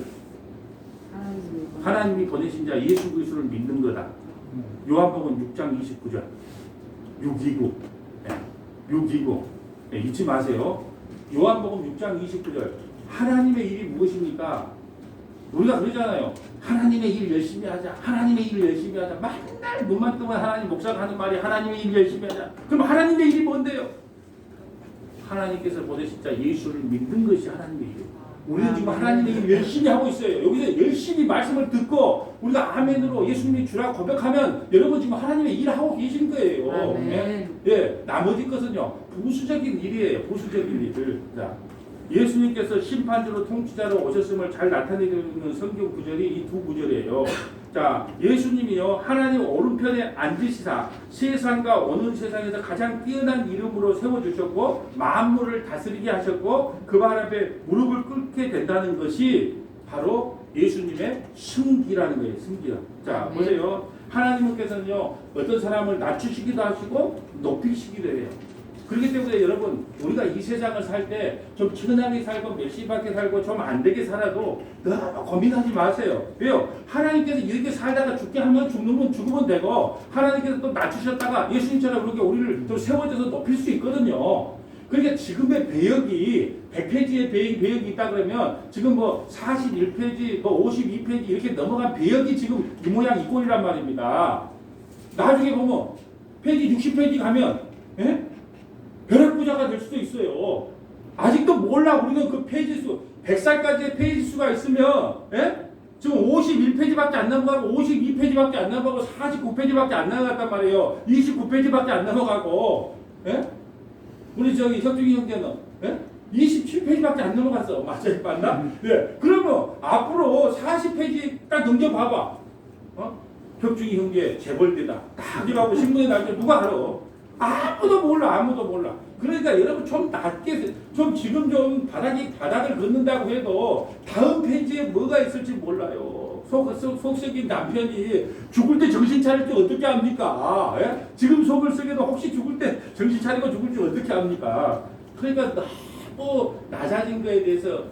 하나님이 보내신 자 예수 그리스도를 믿는 거다. 요한복음 6장 29절 629 629 잊지 마세요. 요한복음 6장 29절 하나님의 일이 무엇입니까? 우리가 그러잖아요. 하나님의 일 열심히 하자. 하나님의 일 열심히 하자. 맨날 눈만 뜨면 하나님 목사가 하는 말이 하나님의 일 열심히 하자. 그럼 하나님의 일이 뭔데요? 하나님께서 보내신 자 예수를 믿는 것이 하나님의 일이에요. 우리는 지금 하나님의 일 열심히 하고 있어요. 여기서 열심히 말씀을 듣고 우리가 아멘으로 예수님이 주라고 고백하면 여러분 지금 하나님의 일을 하고 계신 거예요. 예? 예, 나머지 것은요 부수적인 일이에요. 부수적인 일을. 자, 예수님께서 심판주로 통치자로 오셨음을 잘 나타내는 성경 구절이 이 두 구절이에요. 자, 예수님이요 하나님 오른편에 앉으시사 세상과 오는 세상에서 가장 뛰어난 이름으로 세워주셨고 만물을 다스리게 하셨고 그 발 앞에 무릎을 꿇게 된다는 것이 바로 예수님의 승기라는 거예요. 승기라. 자, 보세요. 하나님께서는요 어떤 사람을 낮추시기도 하시고 높이시기도 해요. 그렇기 때문에 여러분 우리가 이 세상을 살 때 좀 천하게 살고 멸시받게 살고 좀 안 되게 살아도 너무 고민하지 마세요. 왜요? 하나님께서 이렇게 살다가 죽게 하면 죽으면 되고 하나님께서 또 낮추셨다가 예수님처럼 그렇게 우리를 또 세워져서 높일 수 있거든요. 그러니까 지금의 배역이 100페이지의 배역이 있다 그러면 지금 뭐 41페이지 뭐 52페이지 이렇게 넘어간 배역이 지금 이 모양 이 꼴이란 말입니다. 나중에 보면 페이지 60페이지 가면 예? 벼락부자가 될 수도 있어요. 아직도 몰라. 우리는 그 페이지 수 100살까지의 페이지 수가 있으면 예? 지금 51페이지밖에 안 넘어가고 52페이지밖에 안 넘어가고 49페이지밖에 안 넘어갔단 말이에요. 29페이지밖에 안 넘어가고 예? 우리 저기 혁중이 형제는 예? 27페이지밖에 안 넘어갔어. 맞나? 예. 그러면 앞으로 40페이지 딱 넘겨봐봐. 혁중이 형제 재벌대다. 딱 이라고 신문에 나올 때 누가 알아? 아무도 몰라. 그러니까 여러분 좀 낮게 좀 지금 좀 바닥을 걷는다고 해도 다음 페이지에 뭐가 있을지 몰라요. 속썩인 남편이 죽을 때 정신 차릴 때 어떻게 합니까? 예? 지금 속을 썩여도 혹시 죽을 때 정신 차리고 죽을지 어떻게 합니까? 그러니까 너무 낮아진 거에 대해서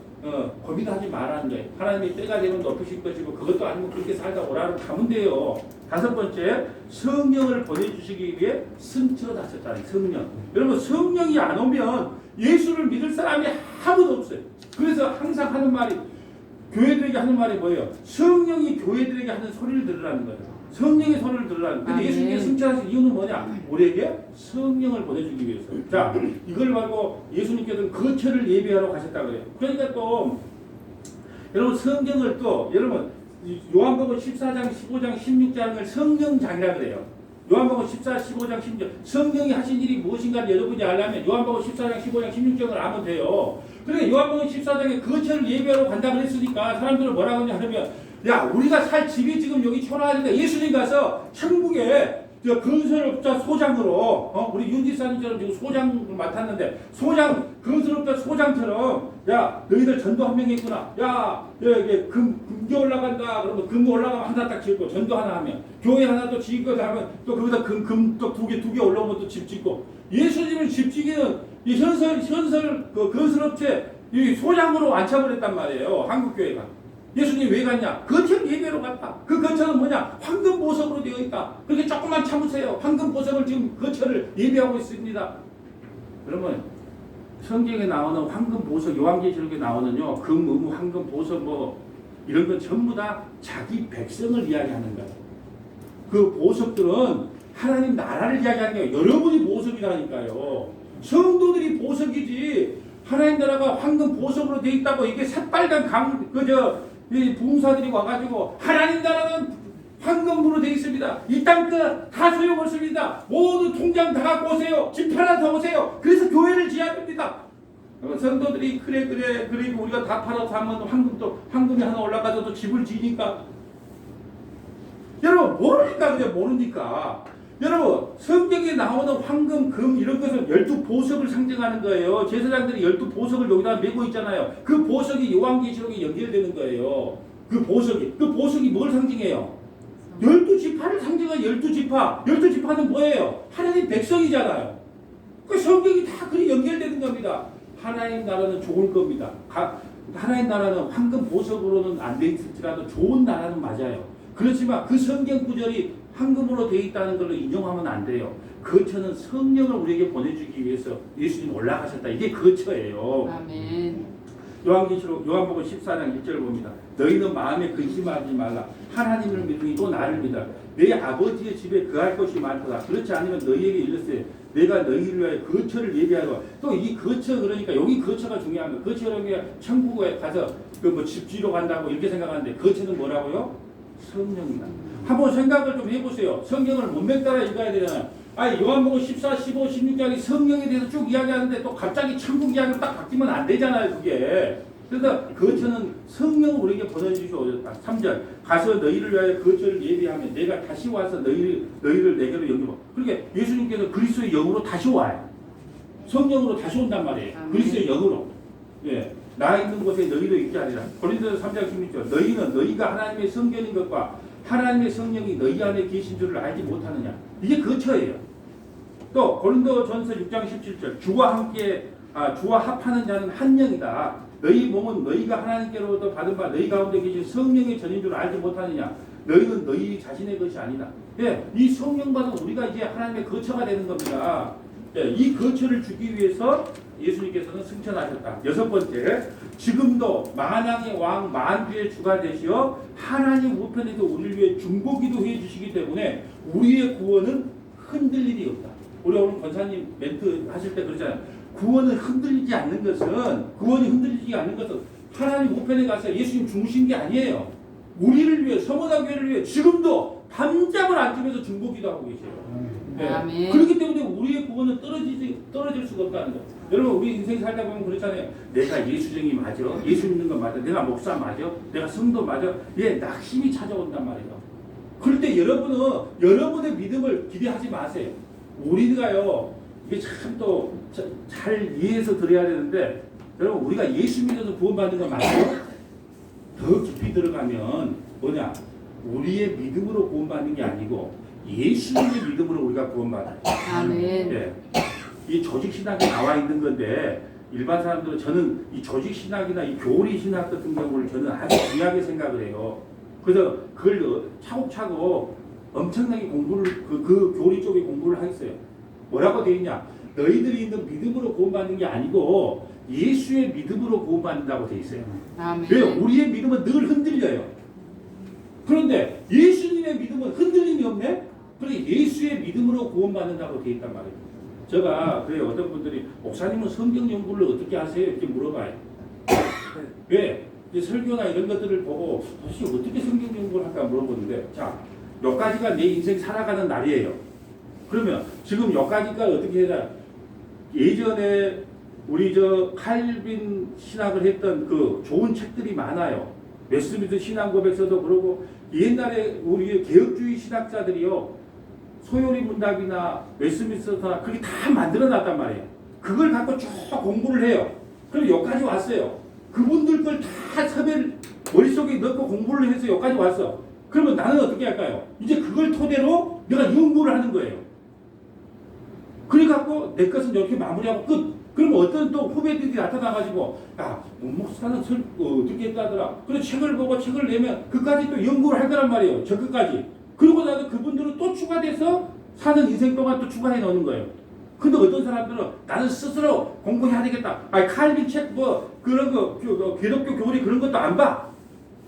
고민하지 말라는 거예요. 하나님이 때가 되면 높이실 것이고 그것도 아니고 그렇게 살다 오라고 가면 돼요. 다섯 번째, 성령을 보내주시기 위해 승천하셨다는 성령. 여러분 성령이 안 오면 예수를 믿을 사람이 아무도 없어요. 그래서 항상 하는 말이 교회들에게 하는 말이 뭐예요? 성령이 교회들에게 하는 소리를 들으라는 거예요. 성령의 소리를 들으라는 거예요. 근데 예수님께서 승천하신 이유는 뭐냐? 우리에게 성령을 보내주기 위해서. 자, 이걸 말고 예수님께서는 거처를 예비하러 가셨다고 해요. 그러니까 또 여러분 성경을 또 여러분 요한복음 14장, 15장, 16장을 성령장이라 그래요. 요한복음 14, 15장, 16장 성령이 하신 일이 무엇인가를 여러분이 알려면 요한복음 14장, 15장, 16장을 알면 돼요. 그러니까 요한복음 14장에 거처를 예비하러 간다고 했으니까 사람들은 뭐라고 하냐면 야 우리가 살 집이 지금 여기 초라하니까 예수님 가서 천국에 건설업자 소장으로 우리 윤지사님처럼 지금 소장을 맡았는데 건설업자 소장처럼 야 너희들 전도 한 명 했구나. 야 이게 금교 올라간다. 그러면 금 올라가면 하나 딱 짓고 전도 하나 하면 교회 하나 또 지을 거 하면 또 거기다 금 또 두 개 올라오면 또 집 짓고 예수님을 집 지기는 이 현설 그 건설업체 이 소장으로 앉혀버렸단 말이에요. 한국교회가. 예수님 왜 갔냐? 거처를 예배로 갔다. 그 거처는 뭐냐? 황금 보석으로 되어 있다. 그렇게 조금만 참으세요. 황금 보석을 지금 거처를 예배하고 있습니다. 그러면 성경에 나오는 황금 보석, 요한계시록에 나오는요, 금, 음, 황금 보석 뭐 이런 건 전부 다 자기 백성을 이야기하는 거예요. 그 보석들은 하나님 나라를 이야기하는 거예요. 여러분이 보석이라니까요. 성도들이 보석이지. 하나님 나라가 황금 보석으로 되어 있다고 이게 새빨간 이 부흥사들이 와가지고 하나님 나라는 황금으로 되어 있습니다. 이 땅 끝 다 소용없습니다. 모두 통장 다 갖고 오세요. 집 하나 더 오세요. 그래서 교회를 지어야 됩니다. 성도들이 그리고 우리가 다 팔아서 하면 황금이 하나 올라가서 또 집을 지니까 여러분 모르니까. 여러분 성경에 나오는 황금, 금 이런 것은 12보석을 상징하는 거예요. 제사장들이 12보석을 여기다 메고 있잖아요. 그 보석이 요한계시록에 연결되는 거예요. 그 보석이 뭘 상징해요? 12지파를 상징한 12지파. 12지파는 뭐예요? 하나님 백성이잖아요. 그 성경이 다 그리 연결되는 겁니다. 하나님 나라는 좋을 겁니다. 하나님 나라는 황금 보석으로는 안 돼 있을지라도 좋은 나라는 맞아요. 그렇지만 그 성경 구절이 황금으로 되어 있다는 걸로 인용하면 안 돼요. 거처는 성령을 우리에게 보내주기 위해서 예수님 올라가셨다. 이게 거처예요. 아멘. 요한복음 14장 1절 봅니다. 너희는 마음에 근심하지 말라. 하나님을 믿으니 또 나를 믿어라. 내 아버지의 집에 거할 것이 많도다. 그렇지 않으면 너희에게 일렀으되 내가 너희를 위하여 거처를 예비하고. 또 이 거처, 그러니까 여기 거처가 중요한 거예요. 거처라는 게 천국에 가서 그 뭐 집지로 간다고 이렇게 생각하는데 거처는 뭐라고요? 성령이다. 한번 생각을 좀 해보세요. 성경을 문맥 따라 읽어야 되잖아요. 아니 요한복음 14, 15, 16장이 성령에 대해서 쭉 이야기하는데 또 갑자기 천국 이야기로 딱 바뀌면 안 되잖아요. 그게. 그래서 거처는 성령을 우리에게 보내주시오셨다. 3절 가서 너희를 위하여 거처를 예비하면 내가 다시 와서 너희를 내게로 영접하고. 그러니까 예수님께서 그리스도의 영으로 다시 와요. 성령으로 다시 온단 말이에요. 그리스도의 영으로. 예. 나 있는 곳에 너희도 있게 하리라. 고린도서 3장 16절 너희는 너희가 하나님의 성전인 것과 하나님의 성령이 너희 안에 계신 줄을 알지 못하느냐. 이게 거처예요. 또 고린도전서 6장 17절 주와 합하는 자는 한 영이다. 너희 몸은 너희가 하나님께로부터 받은 바 너희 가운데 계신 성령의 전인 줄 알지 못하느냐. 너희는 너희 자신의 것이 아니다. 예, 이 성령 받은 우리가 이제 하나님의 거처가 되는 겁니다. 예, 이 거처를 주기 위해서 예수님께서는 승천하셨다. 6번째, 지금도 만왕의 왕 만주의 주가 되시어 하나님 우편에서 우리를 위해 중보기도 해주시기 때문에 우리의 구원은 흔들림이 없다. 우리 오늘 권사님 멘트 하실 때 그러잖아요. 구원이 흔들리지 않는 것은 하나님 우편에 가서 예수님 죽으신 게 아니에요. 우리를 위해 성원교회를 위해 지금도 밤잠을 안 주면서 중보기도 하고 계세요. 네. 그렇기 때문에 우리의 구원은 떨어질 수가 없다는 거예요. 여러분 우리 인생 살다 보면 그렇잖아요. 내가 예수쟁이 맞아? 예수 믿는 거 맞아? 내가 목사 맞아? 내가 성도 맞아? 예, 낙심이 찾아온단 말이에요. 그럴 때 여러분은 여러분의 믿음을 기대하지 마세요. 우리가요 이게 참 또 잘 이해해서 들어야 되는데 여러분 우리가 예수 믿어서 구원받는 건 맞아요? 더 깊이 들어가면 뭐냐? 우리의 믿음으로 구원받는 게 아니고 예수님의 믿음으로 우리가 구원받아요. 아멘. 예. 이 조직신학에 나와 있는 건데 일반 사람들은 저는 이 조직신학이나 이 교리신학 같은 경우를 저는 아주 중요하게 생각을 해요. 그래서 그걸 차곡차곡 엄청나게 공부를 그 교리 쪽에 공부를 하겠어요. 뭐라고 되어 있냐? 너희들이 있는 믿음으로 구원받는 게 아니고 예수의 믿음으로 구원받는다고 되어 있어요. 아멘. 왜? 우리의 믿음은 늘 흔들려요. 그런데 예수님의 믿음은 흔들림이 없네? 그러니 예수의 믿음으로 구원받는다고 되어 있단 말이에요. 제가 그래 어떤 분들이 목사님은 성경 연구를 어떻게 하세요? 이렇게 물어봐요. 왜? 설교나 이런 것들을 보고 도대체 어떻게 성경 연구를 할까 물어보는데 자, 여기까지가 내 인생 살아가는 날이에요. 그러면 지금 여기까지가 어떻게 해야 예전에 우리 칼빈 신학을 했던 그 좋은 책들이 많아요. 웨스트민스터 신앙고백서도 그러고 옛날에 우리 개혁주의 신학자들이요 소요리 문답이나 웨스트민스터나 그게 다 만들어놨단 말이에요. 그걸 갖고 쭉 공부를 해요. 그럼 여기까지 왔어요. 그분들 걸 다 섭외를 머릿속에 넣고 공부를 해서 여기까지 왔어. 그러면 나는 어떻게 할까요? 이제 그걸 토대로 내가 연구를 하는 거예요. 그래갖고 내 것은 이렇게 마무리하고 끝. 그러면 어떤 또 후배들이 나타나가지고 야, 목사는 어떻게 했다더라. 그래 책을 보고 책을 내면 그까지 또 연구를 할 거란 말이에요. 저 끝까지. 그리고 나서 그분들은 또 추가돼서 사는 인생 동안 또 추가해 놓는 거예요. 근데 어떤 사람들은 나는 스스로 공부해야 되겠다. 아니 칼빈 책 그런 거 기독교 교리 그런 것도 안 봐.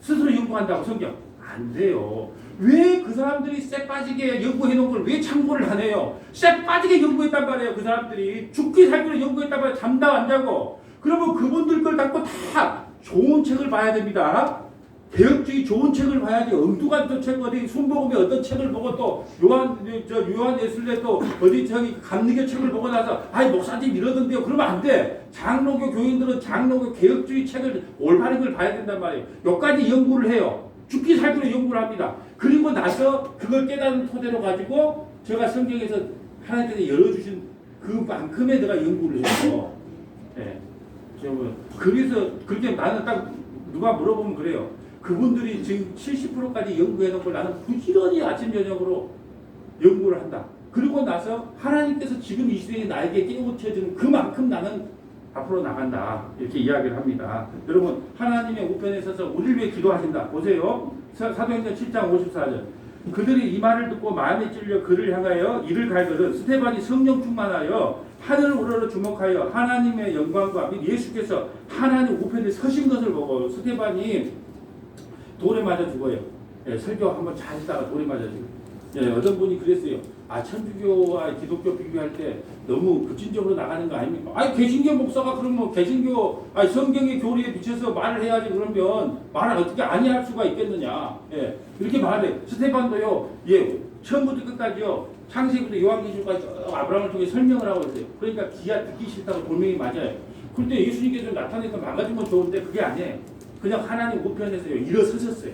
스스로 연구한다고 성경. 안 돼요. 왜 그 사람들이 쎄 빠지게 연구해 놓은 걸 왜 참고를 안 해요? 쎄 빠지게 연구했단 말이에요. 그 사람들이 죽기 살기로 연구했단 말이에요. 잠도 안 자고. 그러면 그분들 걸 갖고 다 좋은 책을 봐야 됩니다. 개혁주의 좋은 책을 봐야지. 엉뚱한 또 책 어디 순복음의 어떤 책을 보고 또 요한 예술대 또 어디 저기 감리교 책을 보고 나서 아이 목사님 이러던데요. 그러면 안 돼. 장로교 교인들은 장로교 개혁주의 책을 올바른 걸 봐야 된단 말이에요. 여기까지 연구를 해요. 죽기 살기로 연구를 합니다. 그리고 나서 그걸 깨닫는 토대로 가지고 제가 성경에서 하나님께서 열어주신 그만큼의 내가 연구를 했어. 예. 그래서 그렇게 나는 딱 누가 물어보면 그래요. 그분들이 지금 70%까지 연구해놓은 걸 나는 부지런히 아침 저녁으로 연구를 한다. 그리고 나서 하나님께서 지금 이 시대에 나에게 깨우쳐주는 그만큼 나는 앞으로 나간다. 이렇게 이야기를 합니다. 여러분 하나님의 우편에 서서 우리를 위해 기도하신다. 보세요. 사도행전 7장 54절. 그들이 이 말을 듣고 마음에 찔려 그를 향하여 이를 갈거든 스데반이 성령 충만하여 하늘을 우러러 주목하여 하나님의 영광과 및 예수께서 하나님 우편에 서신 것을 보고 스데반이 돌에 맞아 죽어요. 예, 설교 한번 잘 했다가 돌에 맞아 죽어요. 예, 어떤 분이 그랬어요. 천주교와 기독교 비교할 때 너무 급진적으로 나가는 거 아닙니까? 개신교 목사가 그러면 개신교 성경의 교리에 비춰서 말을 해야지 그러면 말을 어떻게 아니할 수가 있겠느냐? 예, 이렇게 말해. 스테반도요. 예, 처음부터 끝까지요. 창세기부터 요한계시록까지 아브라함을 통해 설명을 하고 있어요. 그러니까 기아 듣기 싫다고 돌멩이 맞아요. 그런데 예수님께서 나타내서 망가지면 좋은데 그게 아니에요. 그냥 하나님 우편에서요 일어서셨어요.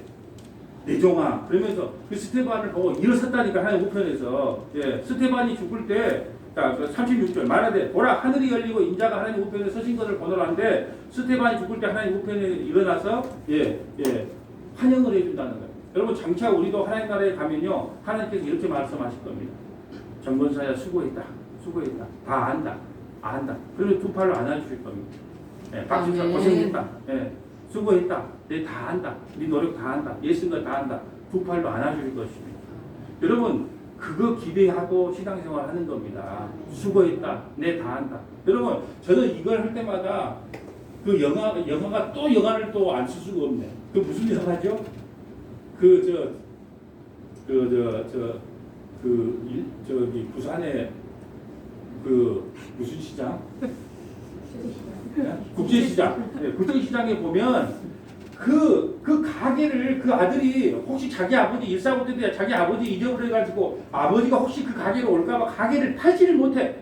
내 종아 그러면서 그 스테반을 보고 일어섰다니까 하나님 우편에서. 예, 스테반이 죽을 때 36절 말하되 보라 하늘이 열리고 인자가 하나님 우편에 서신 것을 보노라는데 스테반이 죽을 때 하나님 우편에 일어나서 환영을 해준다는 거예요. 여러분 장차 우리도 하나님 나라에 가면요 하나님께서 이렇게 말씀하실 겁니다. 정권사야 수고했다. 수고했다. 다 안다. 그러면 두 팔로 안아주실 겁니다. 예, 박수쳐 고생했다. 예, 수고했다. 내 다 안다. 네 노력 다 안다. 예쓴 거 다 안다. 두 팔로 안아줄 것입니다. 여러분 그거 기대하고 신앙생활 하는 겁니다. 수고했다. 내 다 안다. 여러분 저는 이걸 할 때마다 그 영화가 또 영화를 또 안 쓸 수가 없네. 그 무슨 영화죠? 저기 부산에 그 무슨 시장? 국제시장. 네, 국제시장에 보면 그 가게를 그 아들이 혹시 자기 아버지 일사부터 때 자기 아버지 잊어버려가지고 아버지가 혹시 그 가게로 올까봐 가게를 팔지를 못해.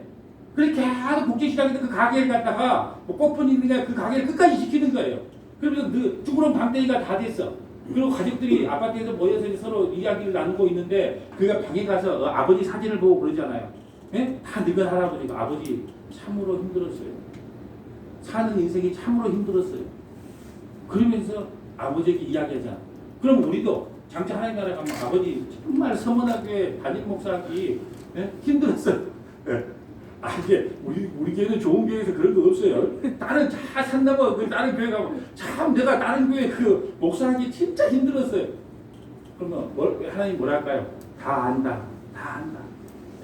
그렇게 계속 국제시장에서 그 가게를 갖다가 꽃분이 그냥 그 가게를 끝까지 지키는 거예요. 그러면서 쭈그런 방대기가 다 됐어. 그리고 가족들이 아파트에서 모여서 서로 이야기를 나누고 있는데 그가 방에 가서 아버지 사진을 보고 그러잖아요. 예? 다 늙은 할아버지가 아버지 참으로 힘들었어요. 사는 인생이 참으로 힘들었어요. 그러면서 아버지에게 이야기하잖아. 그럼 우리도 장차 하나님 나라에 가면 아버지 정말 서문학교에 담임 목사하기 힘들었어요. 예. 이게 우리 교회는 좋은 교회에서 그런 거 없어요. 다른 다 산다고 그 다른 교회 가면 참 내가 다른 교회 그 목사하기 진짜 힘들었어요. 그러면 하나님 뭐랄까요? 다 안다.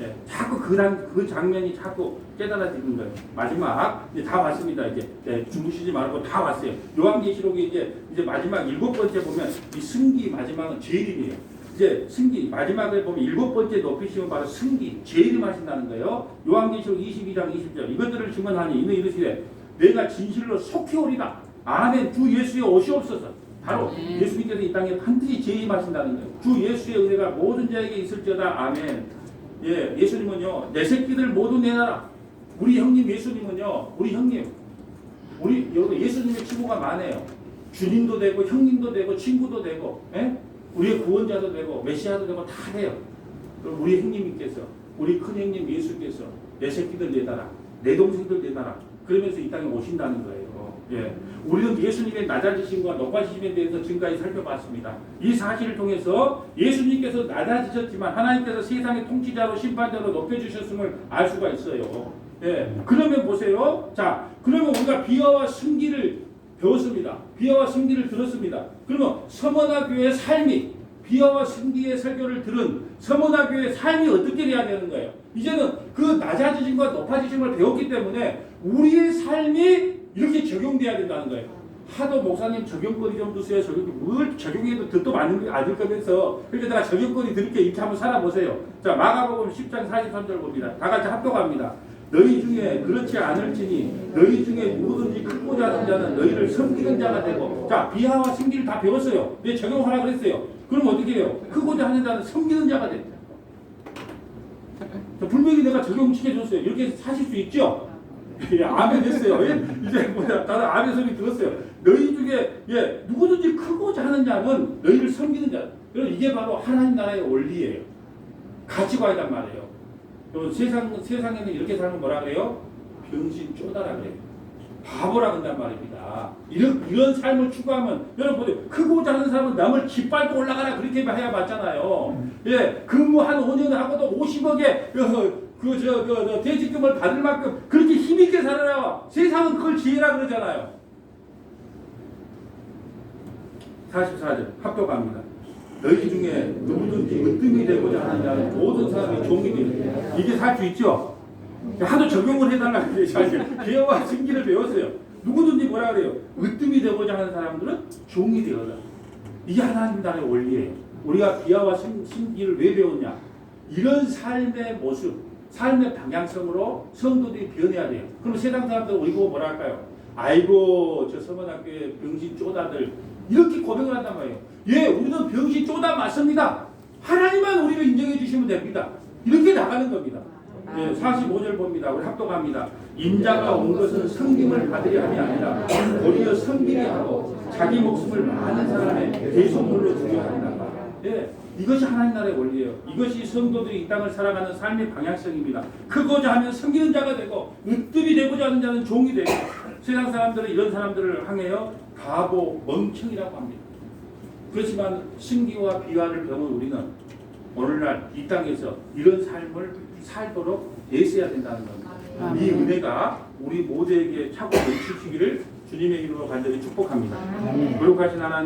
예, 자꾸 그 장면이 자꾸 깨달아지는 거예요. 마지막 이제 다 왔습니다. 이제 주무시지 말고 다 왔어요. 요한계시록에 이제 마지막 7번째 보면 이 승기 마지막은 재림이에요. 이제 승기 마지막에 보면 7번째 높이시면 바로 승기 재림 하신다는 거예요. 요한계시록 22장 20절 이것들을 증언하니 이는 이르시되 내가 진실로 속히 오리라. 아멘. 주 예수의 오시옵소서. 바로 예수님께서 이 땅에 반드시 재림하신다는 거예요. 주 예수의 은혜가 모든 자에게 있을지어다. 아멘. 예, 예수님은요 내 새끼들 모두 내놔라. 우리 형님 예수님은요 우리 여러분 예수님의 친구가 많아요. 주님도 되고 형님도 되고 친구도 되고 우리의 구원자도 되고 메시아도 되고 다 돼요. 그럼 우리 형님께서 우리 큰 형님 예수께서 내 새끼들 내놔라. 내 동생들 내놔라. 그러면서 이 땅에 오신다는 거예요. 예, 우리는 예수님의 낮아지심과 높아지심에 대해서 지금까지 살펴봤습니다. 이 사실을 통해서 예수님께서 낮아지셨지만 하나님께서 세상의 통치자로 심판자로 높여주셨음을 알 수가 있어요. 예, 그러면 보세요. 자, 그러면 우리가 비화와 승기를 배웠습니다. 비화와 승기를 들었습니다. 그러면 서머나 교회의 삶이 비화와 승기의 설교를 들은 서머나 교회의 삶이 어떻게 돼야 되는 거예요? 이제는 그 낮아지심과 높아지심을 배웠기 때문에 우리의 삶이 이렇게 적용돼야 된다는 거예요. 하도 목사님 적용거리 좀 주세요. 뭘 적용해도 듣도 않을 거면서 그러니까 내가 적용거리 드릴게 이렇게 한번 살아보세요. 자, 마가복음 10장 43절 봅니다. 다 같이 합독합니다. 너희 중에 그렇지 않을지니 너희 중에 누구든지 크고자 하는 자는 너희를 섬기는 자가 되고. 자, 비하와 승기를 다 배웠어요. 왜 적용하라 그랬어요? 그럼 어떻게 해요? 크고자 하는 자는 섬기는 자가 된다. 분명히 내가 적용시켜줬어요. 이렇게 사실 수 있죠? 예, 아멘 했어요. 예? 이제 다들 아멘 소리 들었어요. 너희 중에 누구든지 크고자 하는 자는 너희를 섬기는 자. 이게 바로 하나님 나라의 원리예요. 가치관이란 말이에요. 또 세상에는 이렇게 살면 뭐라 그래요? 병신 쪼다라 그래요. 바보라 그런단 말입니다. 이런 삶을 추구하면 여러분 보세요. 크고자 하는 사람은 남을 짓밟고 올라가라 그렇게 해야 맞잖아요. 예, 근무 한 5년 하고도 50억에 퇴직금을 받을 만큼 그렇게 힘있게 살아라. 세상은 그걸 지혜라 그러잖아요. 44절 합격합니다. 너희 중에 누구든지 으뜸이 되고자 하는 자는 모든 사람이 종이 되는 이게 살 수 있죠? 하도 적용을 해달라고 그래요. 사실 기여와 승기를 배웠어요. 누구든지 뭐라 그래요? 으뜸이 되고자 하는 사람들은 종이 되어라. 이게 하나님 나라의 원리예요. 우리가 기여와 승기를 왜 배웠냐? 이런 삶의 모습, 삶의 방향성으로 성도들이 변해야 돼요. 그럼 세상 사람들은 우리 보고 뭐라 할까요? 아이고 저 서문학교의 병신 쪼다들 이렇게 고백을 한단 말이에요. 예, 우리는 병신 쪼다 맞습니다. 하나님만 우리를 인정해 주시면 됩니다. 이렇게 나가는 겁니다. 예, 45절 봅니다. 우리 합독합니다. 인자가 온 것은 섬김을 받으려 함이 아니라 도리어 섬기게 하고 자기 목숨을 많은 사람의 대속물로 주려 합니다. 예, 이것이 하나님 나라의 원리예요. 이것이 성도들이 이 땅을 살아가는 삶의 방향성입니다. 크고자 하면 섬기는 자가 되고 으뜸이 되고자 하는 자는 종이 되고 세상 사람들은 이런 사람들을 향하여 바보, 멍청이라고 합니다. 그렇지만 신기와 비화를 배운 우리는 오늘날 이 땅에서 이런 삶을 살도록 애써야 된다는 겁니다. 이 은혜가 우리 모두에게 차고 넘치시기를 주님의 이름으로 간절히 축복합니다. 거룩하신 하나님